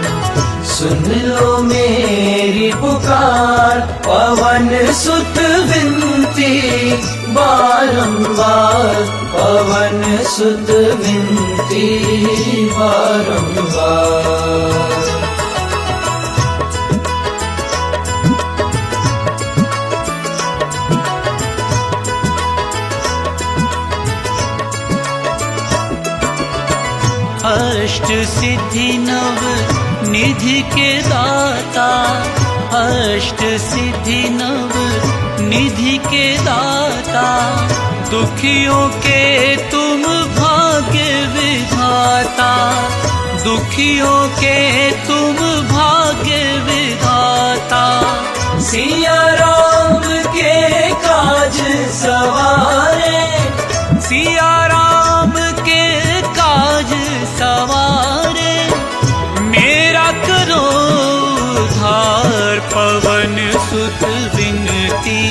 सुन लो मेरी पुकार। पवन सुत विनती बारंबार, पवन सुत विनती बारंबार। अष्ट सिद्धि नव निधि के दाता, अष्ट सिद्धि नव निधि के दाता। दुखियों के तुम भाग्य विधाता, दुखियों के तुम भाग्य विधाता। सिया राम के काज सवारे, सिया राम के काज सवारे। मेरा करो उद्धार, पवन सुत विनती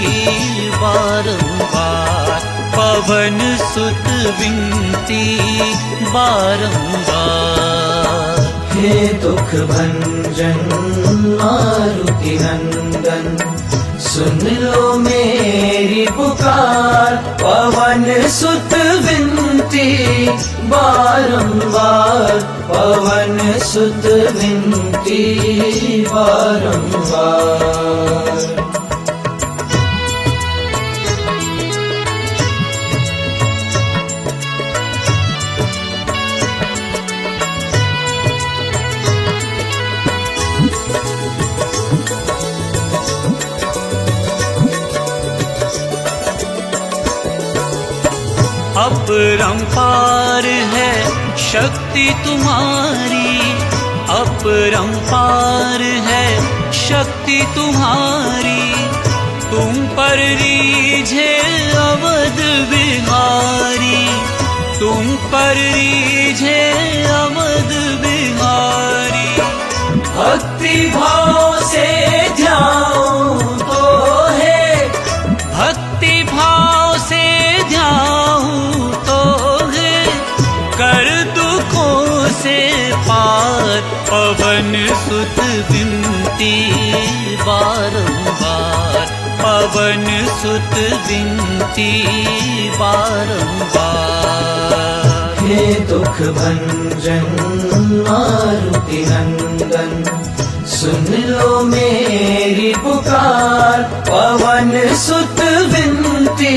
बारंबार, पवन सुत विनती बारंबार। हे दुख भंजन मारुति नंदन, सुन लो मेरी पुकार। पवन सुत विनती बारंबार, पवन सुत विनती बारंबार। अपरंपार है शक्ति तुम्हारी, अपरंपार है शक्ति तुम्हारी। तुम पर रीझे अवध बिहारी, तुम पर रीझे अवध बिहारी। भक्ति भाव से ध्याऊं तो है, भक्ति भाव से ध्याऊं तो है। कर दुखों से पार, पवन सुत विनती बारंबार, पवन सुत विनती बारंबार। हे दुख भंजन मारुति नंदन, सुन लो मेरी पुकार। पवन सुत विनती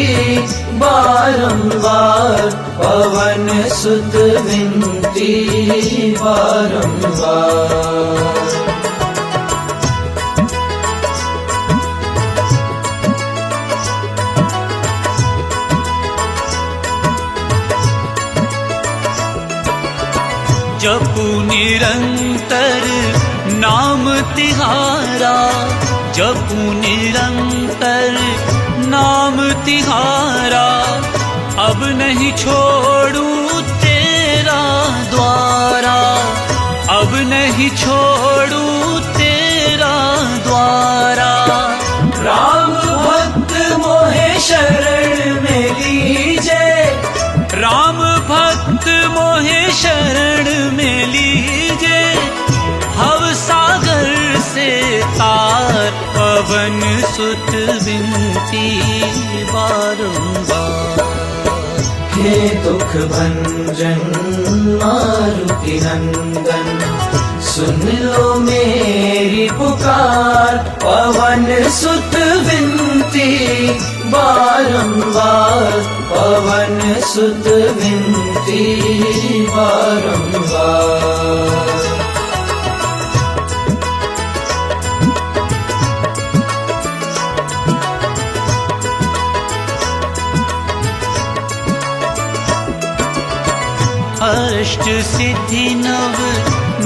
बारंबार, पवन सुत विनती बारंबार। जपू निरंतर नाम तिहारा, जपू निरंतर नाम तिहारा। अब नहीं छोड़ू तेरा द्वारा, अब नहीं छोड़ू तेरा द्वारा। राम भक्त मोहे शरण में लीजे, राम भक्त मोहे शरण में लीजे। भव सागर से तार, पवन सुत विनती बारंबार। हे दुख भंजन मारुति नंदन, सुन लो मेरी पुकार। पवन सुत विनती बारंबार, पवन सुत विनती बारंबार। अष्ट सिद्धि नव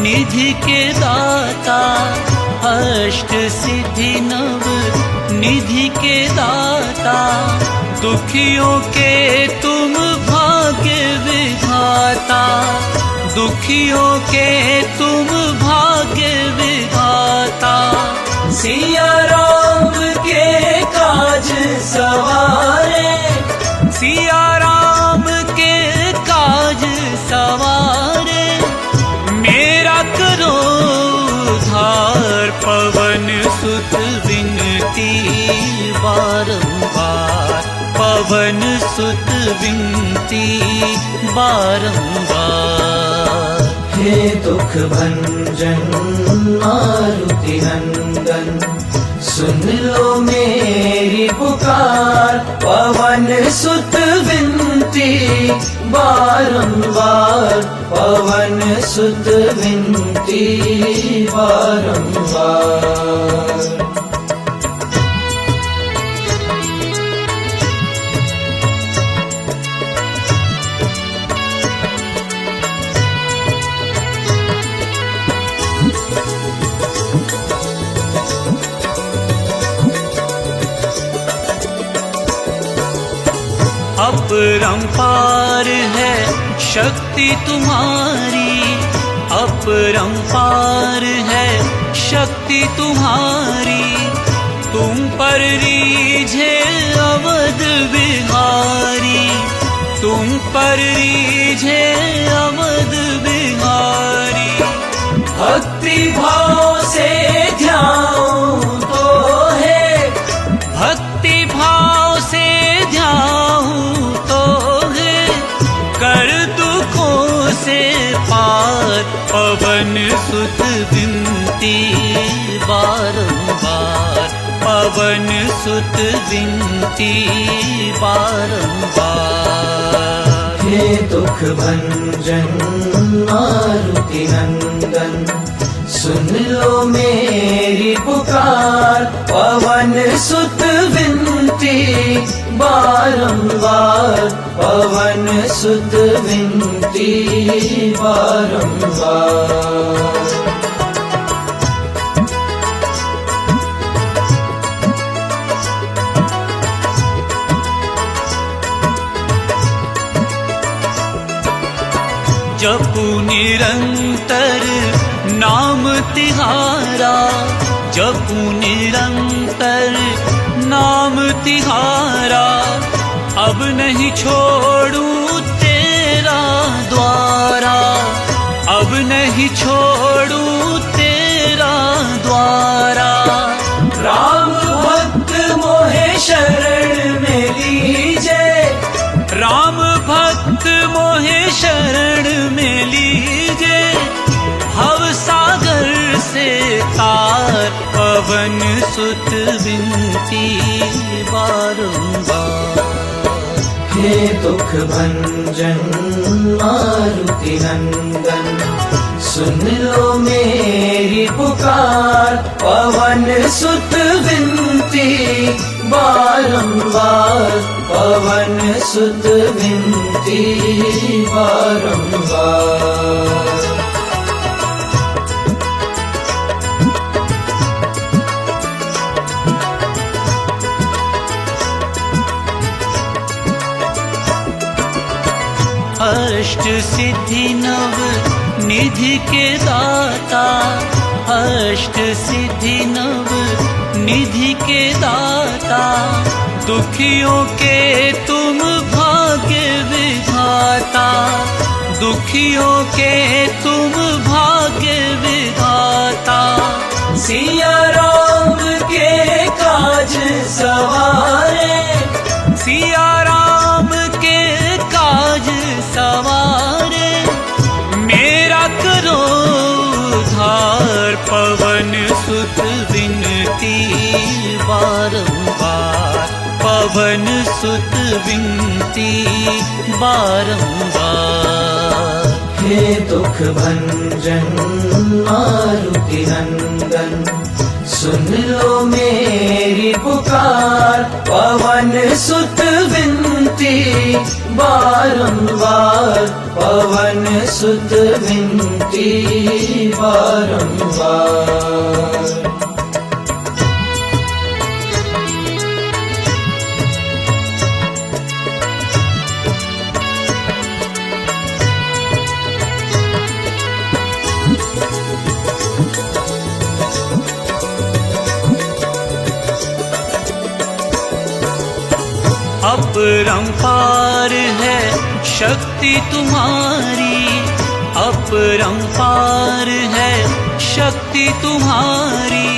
निधि के दाता, अष्ट सिद्धि नव निधि के दाता, दुखियों के तुम भाग्य विधाता, दुखियों के तुम भाग्य विधाता। सिया राम के काज सवारे, सिया राम के काज सवारे, मेरा करो उद्धार। पवन सुत विनती बारंबार, पवन सुत विनती बारंबार। हे दुख भंजन मारुति नंदन, सुन लो मेरी पुकार। पवन सुत विनती बारंबार, पवन सुत विनती बारंबार। अपरंपार है शक्ति तुम्हारी, अपरंपार है शक्ति तुम्हारी। तुम पर रीझे अवध बिहारी, तुम पर रीझे अवध बिहारी। भक्ति भाव से ध्याऊं तो है, भक्ति भाव से ध्याऊं तो है, कर दुखों से पार। पवन सुत विनती बारंबार, पवन सुत विनती बारंबार। हे दुख भंजन मारुति नंदन, सुन लो मेरी पुकार। पवन सुत विनती बारंबार, पवन सुत विनती बारंबार। जपू निरंतर नाम तिहारा, जपू निरंतर नाम तिहारा। अब नहीं छोड़ूं तेरा द्वारा, अब नहीं छोड़ूं तेरा द्वारा। राम भक्त मोहे शरण में लीजे, राम भक्त मोहे शरण में लीजे। भव सागर से तार, पवन सुत विनती बारंबार। हे दुख भंजन मारुति नंदन, सुन लो मेरी पुकार। पवन सुत विनती बारंबार, पवन सुत विनती बारंबार। अष्ट सिद्धि नव निधि के दाता, अष्ट सिद्धि नव निधि के दाता। दुखियों के तुम भाग्य विधाता, दुखियों के तुम भाग्य विधाता। सिया राम के काज सवारे, सिया राम के काज सवारे, मेरा करो उद्धार। पवन सुत विनती बारंबार, पवन सुत विनती बारंबार। हे दुख भंजन मारुति नंदन, सुन लो मेरी पुकार। पवन सुत विनती विनती बारंबार, पवन सुत विनती बारंबार। अपरंपार है शक्ति तुम्हारी, अपरंपार है शक्ति तुम्हारी।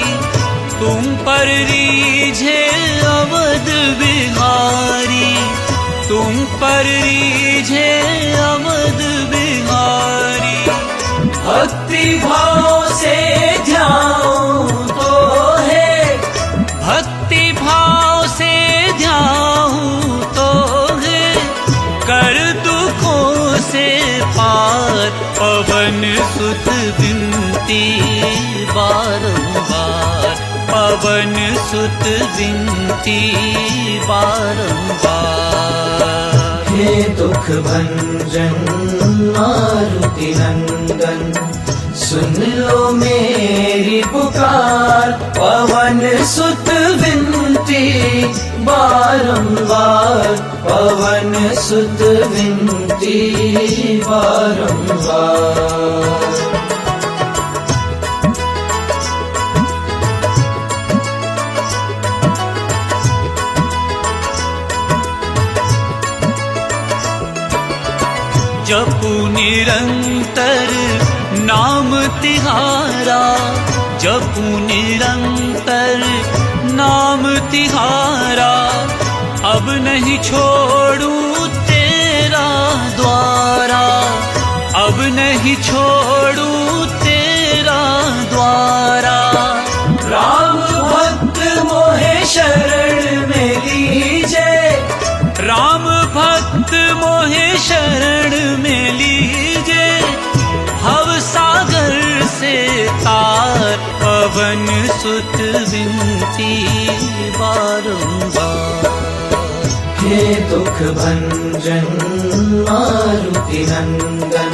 तुम पर रीझे अवध बिहारी, तुम पर रीझे अवध बिहारी। भक्ति भाव से ध्याऊं तो है, भक्ति भाव से ध्याऊं तो है, कर दुखों से पार। पवन सुत विनती बारंबार, पवन सुत विनती बारंबार। हे दुख भंजन मारुति नंदन, सुन लो मेरी पुकार। पवन सुत विनती बारंबार, पवन सुत विनती बारंबार। जपू निरंतर नाम तिहारा, जपू निरंतर नाम तिहारा। अब नहीं छोड़ूं तेरा द्वारा, अब नहीं छोड़ूं तेरा द्वारा। राम भक्त मोहे शरण में लीजे, राम भक्त मोहे शरण में लीजे। भव सागर से तार, पवन सुत विनती बारंबार। हे दुख भंजन मारुति नंदन,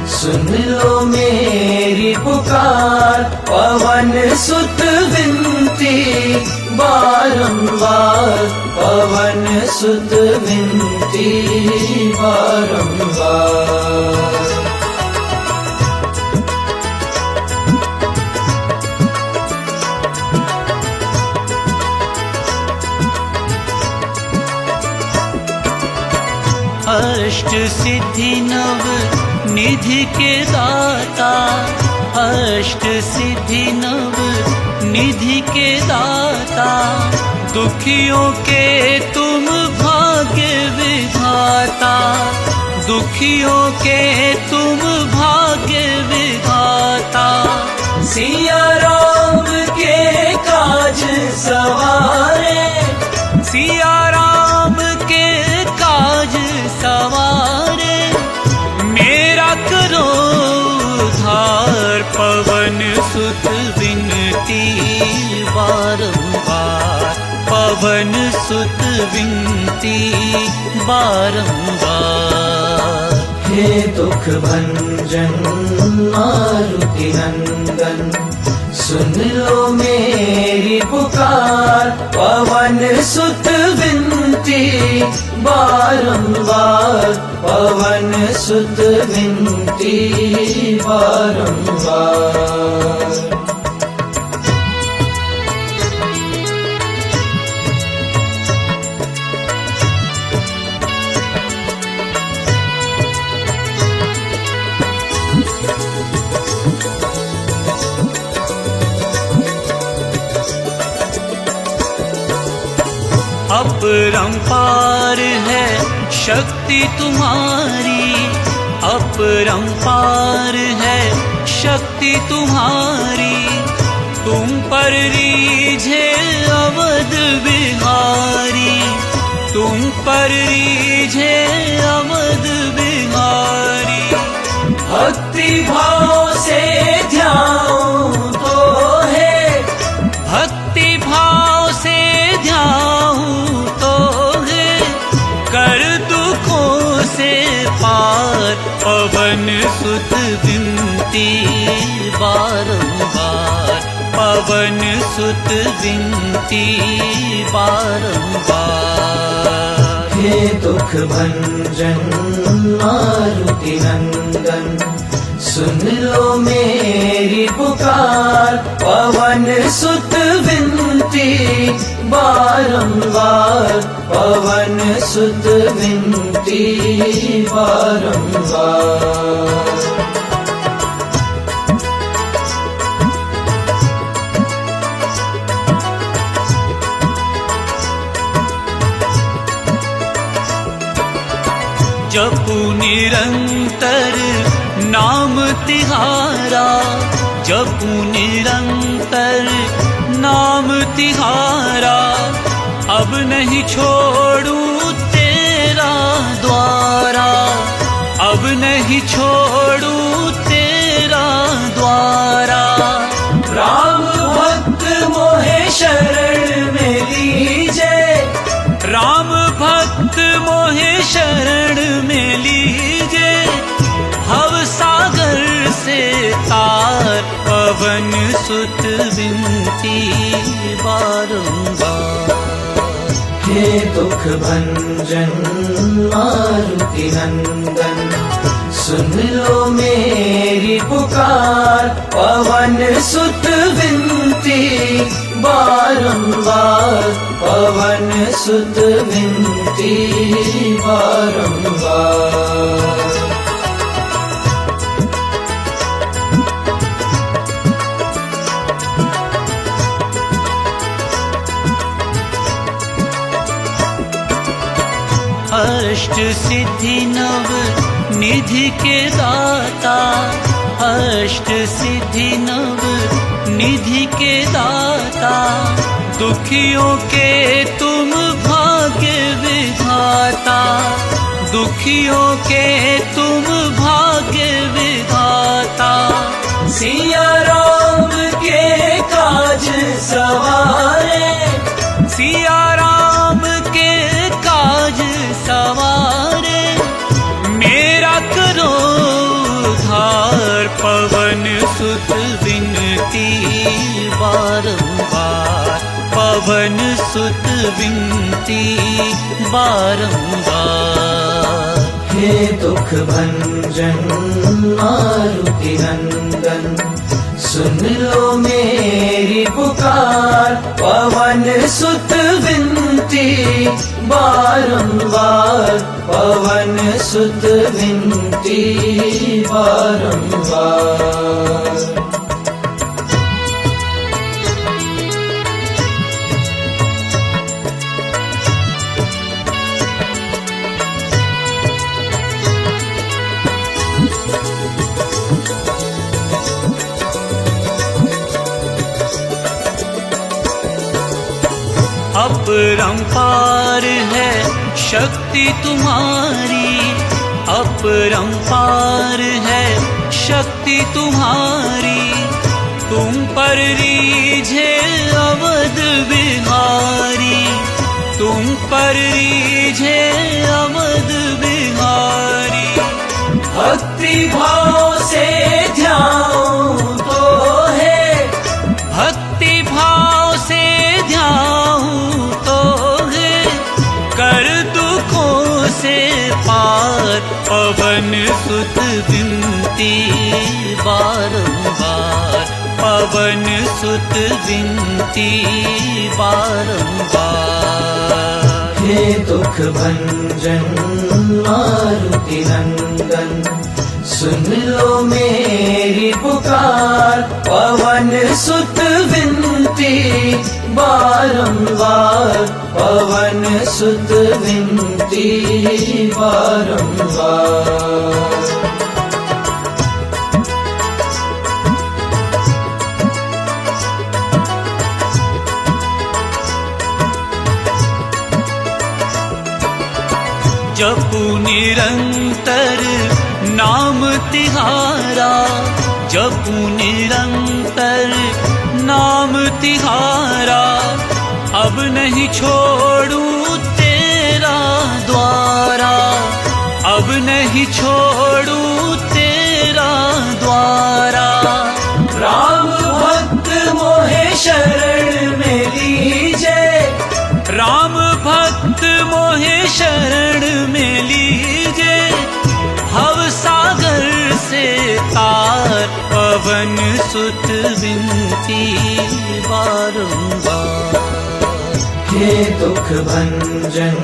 सुन लो मेरी पुकार। पवन सुत विनती बारंबार, पवन सुत विनती बारंबार। अष्ट सिद्धि नव निधि के दाता, अष्ट सिद्धि नव निधि के दाता। दुखियों के तुम भाग्य विधाता, दुखियों के तुम भाग्य विधाता। सिया राम के काज सवारे, सिया राम के काज सवारे। मेरा करो उद्धार, पवन सुत विनती बारंबार, पवन सुत विनती बारंबार। हे दुख भंजन मारुति नंदन, सुन लो मेरी पुकार। पवन सुत विनती बारंबार, पवन सुत विनती बारंबार। अपरंपार है शक्ति तुम्हारी, अपरंपार है शक्ति तुम्हारी। तुम पर रीझे अवध बिहारी, तुम पर रीझे अवध बिहारी। भक्ति भाव से ध्याऊं तो है, भक्ति भाव से ध्याऊं तो है, कर पवन सुत विनती बारंबार, पवन सुत विनती बारंबार। हे दुख भंजन मारुति नंदन, सुन लो मेरी पुकार, पवन सुत विनती बारंबार, पवन सुत विनती बारंबार। जपू निरंतर नाम तिहारा, जपू निरंतर नाम तिहारा, अब नहीं छोड़ू तेरा द्वारा, अब नहीं छोड़ू तेरा द्वारा। राम भक्त मोहे शरण में लीजे, राम भक्त मोहे शरण में लीजे, भव सागर से तार, पवन सुत विनती बारंबार। हे दुख भंजन मारुति नंदन, सुन लो मेरी पुकार, पवन सुत विनती बारंबार, पवन सुत विनती बारंबार। अष्ट सिद्धि नव निधि के दाता, अष्ट सिद्धि नव निधि के दाता, दुखियों के तुम भाग्य विधाता, दुखियों के तुम भाग्य विधाता। सिया राम के काज सवारे, सिया राम के काज सवारे, मेरा करो उद्धार, पवन सुत विनती बारंबार, पवन सुत विनती बारंबार। हे दुख भंजन मारुति नंदन, सुन लो मेरी पुकार, पवन सुत विनती बारंबार, पवन सुत विनती बारंबार। अपरंपार है शक्ति तुम्हारी, अपरंपार है शक्ति तुम्हारी, तुम पर रीझे अवध बिहारी, तुम पर रीझे अवध बिहारी। भक्ति भाव से ध्याऊं तो है, भक्ति भाव से ध्याऊं तो है, कर दुखों से पार, पवन सुत विनती बारंबार, पवन सुत विनती बारंबार। हे दुख भंजन मारुति नंदन, सुन लो मेरी पुकार, पवन सुत विनती बारंबार, पवन सुत विनती बारंबार। जपू निरंतर नाम तिहारा, जपू निरंतर नाम तिहारा, अब नहीं छोड़ू तेरा द्वारा, अब नहीं छोड़ू तेरा द्वारा। राम भक्त मोहे शरण में लीजे, राम भक्त मोहे शरण में लीजे, भव सागर से तार पवन सुत विनती बारंबार। हे दुख भंजन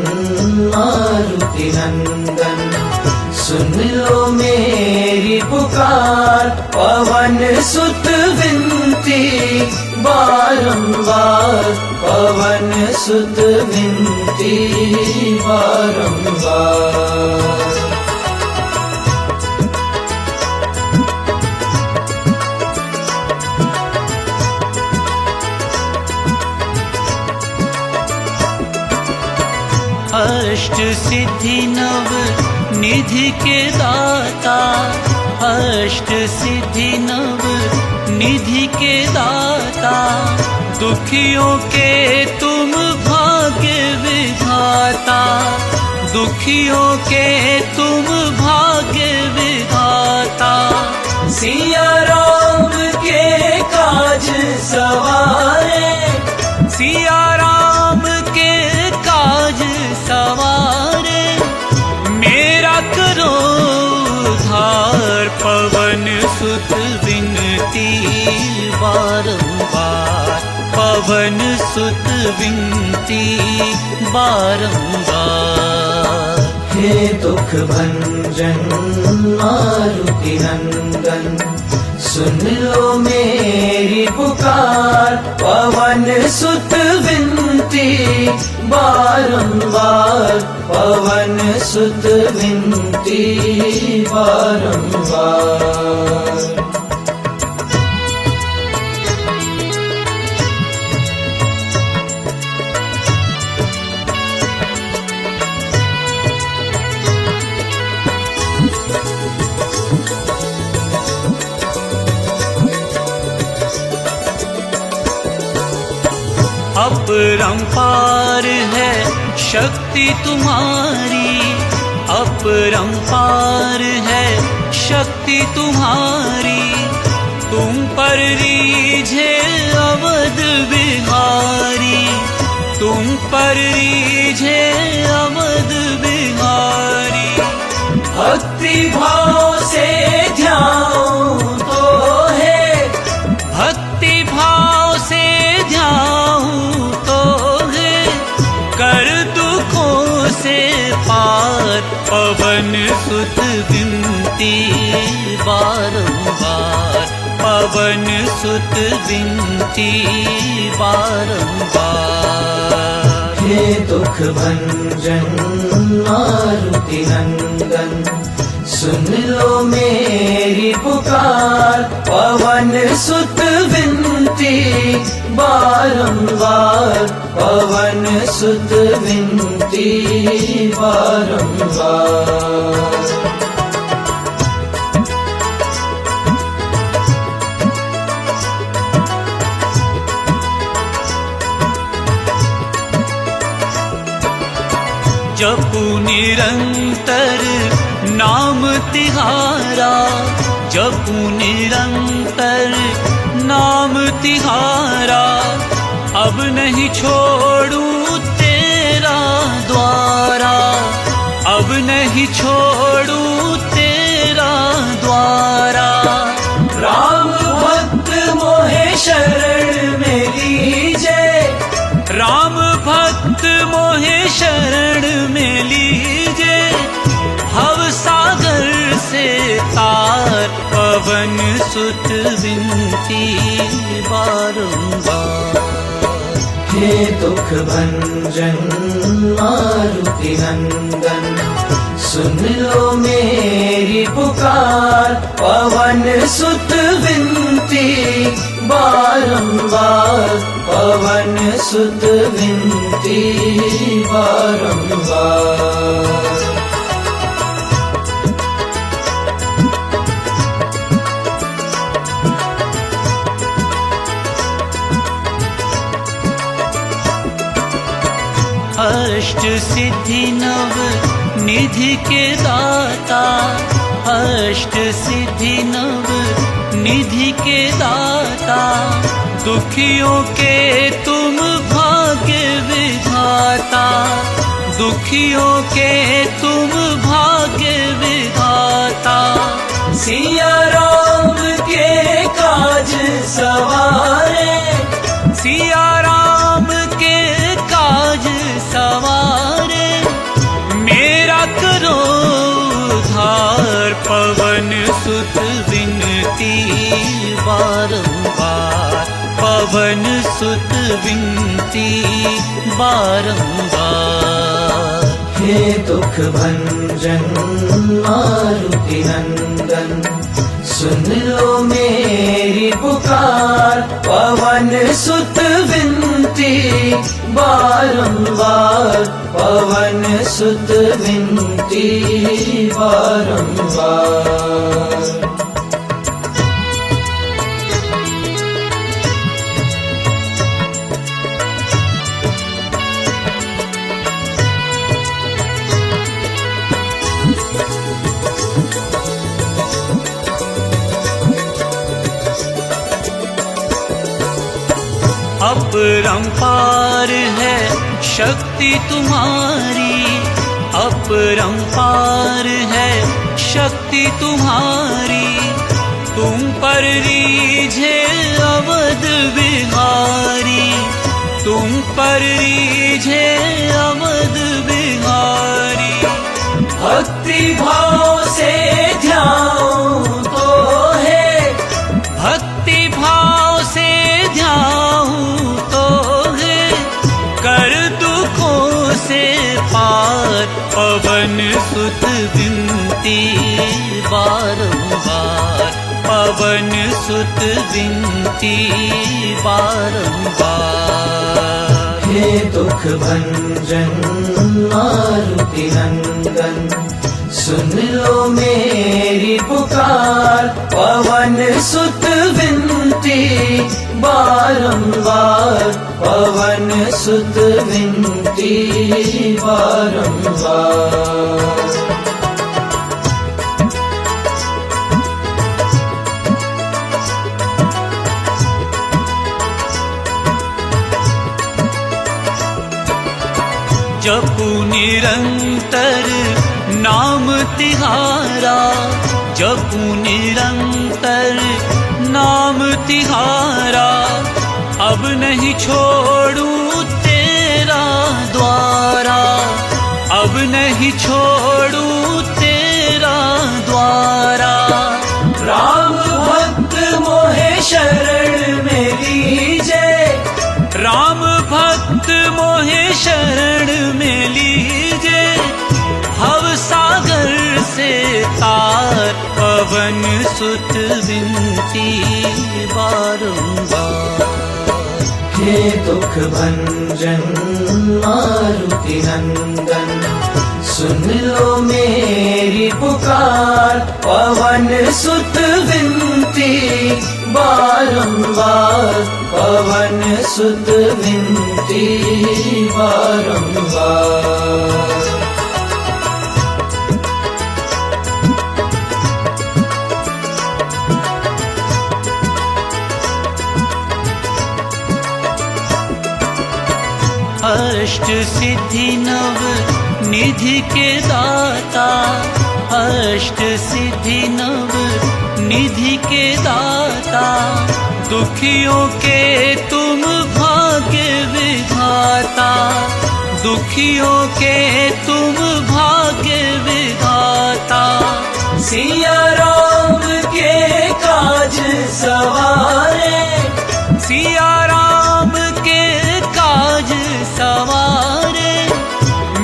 मारुति नंदन, सुन लो मेरी पुकार, पवन सुत विनती बारंबार, पवन सुत विनती बारंबार। अष्ट सिद्धि नव निधि के दाता, अष्ट सिद्धि नव निधि के दाता, दुखियों के तुम भाग्य विधाता, दुखियों के तुम भाग्य विधाता। सिया राम के काज सवारे, सिया राम के काज सवारे, मेरा करो उद्धार, पवन सुत विनती बारंबार, पवन सुत विनती बारंबार। हे दुख भंजन मारुति नंदन, सुन लो मेरी पुकार, पवन सुत विनती बारंबार, पवन सुत विनती बारंबार। अपरंपार है शक्ति तुम्हारी, अपरंपार है शक्ति तुम्हारी, तुम पर रीझे अवध बिहारी, तुम पर रीझे अवध बिहारी। भक्ति भाव से ध्यान तो है, भक्ति भाव से ध्यान तो है, कर दुखों से पार, पवन सुत विनती बारंबार, पवन सुत विनती बारंबार। हे दुख भंजन मारुति नंदन, सुन लो मेरी पुकार, पवन सुत विनती बारंबार, पवन सुत विनती बारंबार। जपू निरंतर नाम तिहारा, जपू निरंतर नाम तिहारा, अब नहीं छोड़ू तेरा द्वारा, अब नहीं छोड़ू तेरा द्वारा। राम भक्त मोहे शरण में लीजे, राम भक्त मोहे शरण में लीजे, भव सागर से तार, पवन सुत विनती बारंबार। हे दुख भंजन मारुति नंदन, सुन लो मेरी पुकार, पवन सुत विनती बारंबार, पवन सुत विनती बारंबार। अष्ट सिद्धि नव निधि के दाता, अष्ट सिद्धि नव निधि के दाता, दुखियों के तुम भाग्य विधाता, दुखियों के तुम भाग्य विधाता। सिया राम के काज सवारे, सिया राम के काज सवारे, मेरा करो उद्धार। पवन सुत विनती बारंबार, पवन सुत विनती बारंबार। हे दुख भंजन मारुति नंदन, सुन लो मेरी पुकार। पवन सुत विनती बारंबार, पवन सुत विनती बारंबार। अपरंपार है शक्ति तुम्हारी, अपरंपार है शक्ति तुम्हारी। तुम पर रीझे अवध बिहारी, तुम पर रीझे अवध बिहारी। भक्ति भाव से ध्याऊं तो है, भक्ति भाव से ध्याऊं तो है, कर दुखों से पार। पवन सुत विनती बारंबार, पवन सुत विनती बारंबार। हे दुख भंजन मारुति नंदन, सुन लो मेरी पुकार। पवन सुत विनती बारंबार, पवन सुत विनती बारंबार। जपू निरंतर नाम तिहारा, जपू निरंतर नाम तिहारा। अब नहीं छोड़ूं तेरा द्वारा, अब नहीं छोड़ूं तेरा द्वारा। राम भक्त मोहे शरण में लीजे, राम भक्त मोहे शरण में लीजे। भव सागर से तार, पवन सुत विनती बारंबार। हे दुख भंजन मारुति नंदन, सुन लो मेरी पुकार। पवन सुत विनती बारंबार, पवन सुत विनती बारंबार। अष्ट सिद्धि नव निधि के दाता, अष्ट सिद्धि नव निधि के दाता। दुखियों के तुम भाग्य विधाता, दुखियों के तुम भाग्य विधाता। सिया राम के काज सवारे, सिया राम के काज सवारे,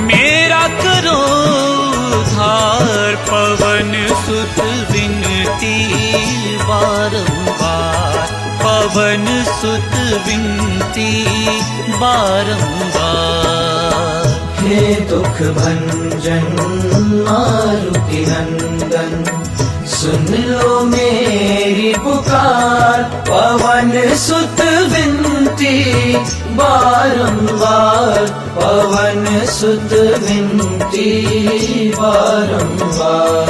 मेरा करो उद्धार। पवन सुत विनती बारंबार, पवन सुत विनती बारंबार। हे दुख भंजन मारुति नंदन, सुन लो मेरी पुकार। पवन सुत विनती बारंबार पवन सुत विनती बारंबार।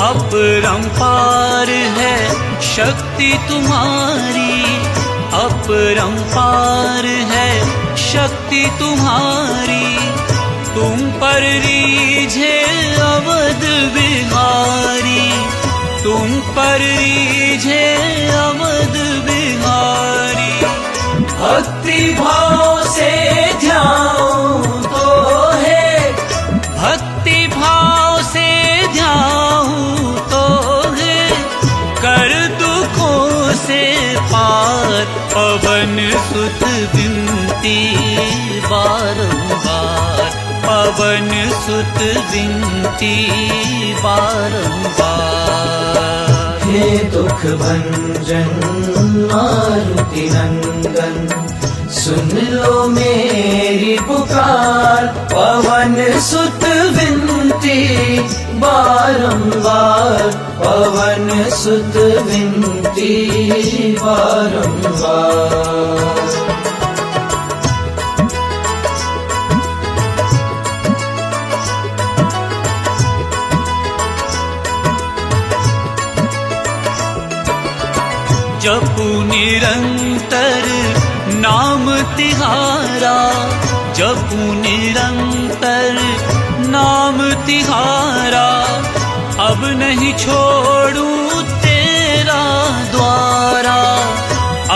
अपरंपार है शक्ति तुम्हारी, अपरंपार है शक्ति तुम्हारी। तुम पर रीझे अवध बिहारी, तुम पर रीझे अवध बिहारी। भक्ति भाव से ध्याऊं तो है, भक्ति भाव से ध्याऊं तो है, कर दुखों से पार पवन सुत विनती बारंबार, पवन सुत विनती बारंबार। हे दुख भंजन मारुति नंदन, सुन लो मेरी पुकार, पवन सुत विनती बारंबार, पवन सुत विनती बारंबार। जपू निरंतर नाम तिहारा, जपू निरंतर नाम तिहारा। अब नहीं छोड़ूं तेरा द्वारा,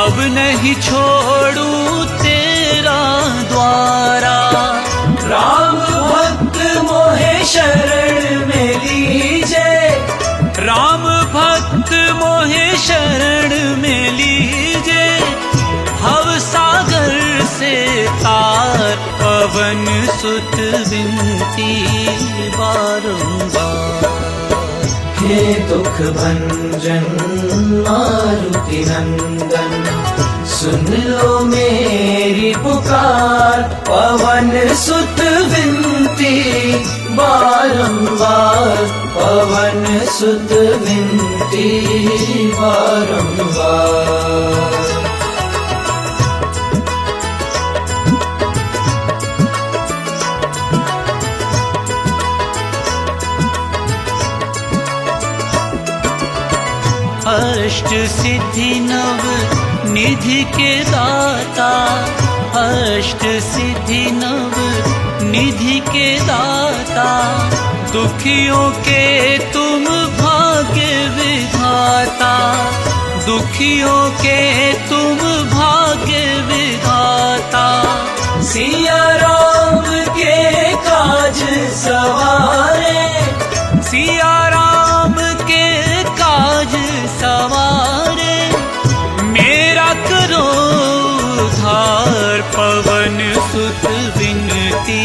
अब नहीं छोड़ूं तेरा द्वारा। राम भक्त मोहे शरण में लीजे, राम भक्त मोहे शरण में लीजे। भव सागर से तार पवन सुत विनती बारंबार। हे दुख भंजन मारुति नंदन, सुन लो मेरी पुकार, पवन सुत विनती बारंबार, पवन सुत विनती बारंबार। अष्ट सिद्धि नव निधि के दाता, अष्ट सिद्धि नव निधि के दाता। दुखियों के तुम भाग्य विधाता, दुखियों के तुम भाग्य विधाता। सिया राम के काज सवारे, सिया राम के काज सवारे। मेरा करो उद्धार पवन सुत विनती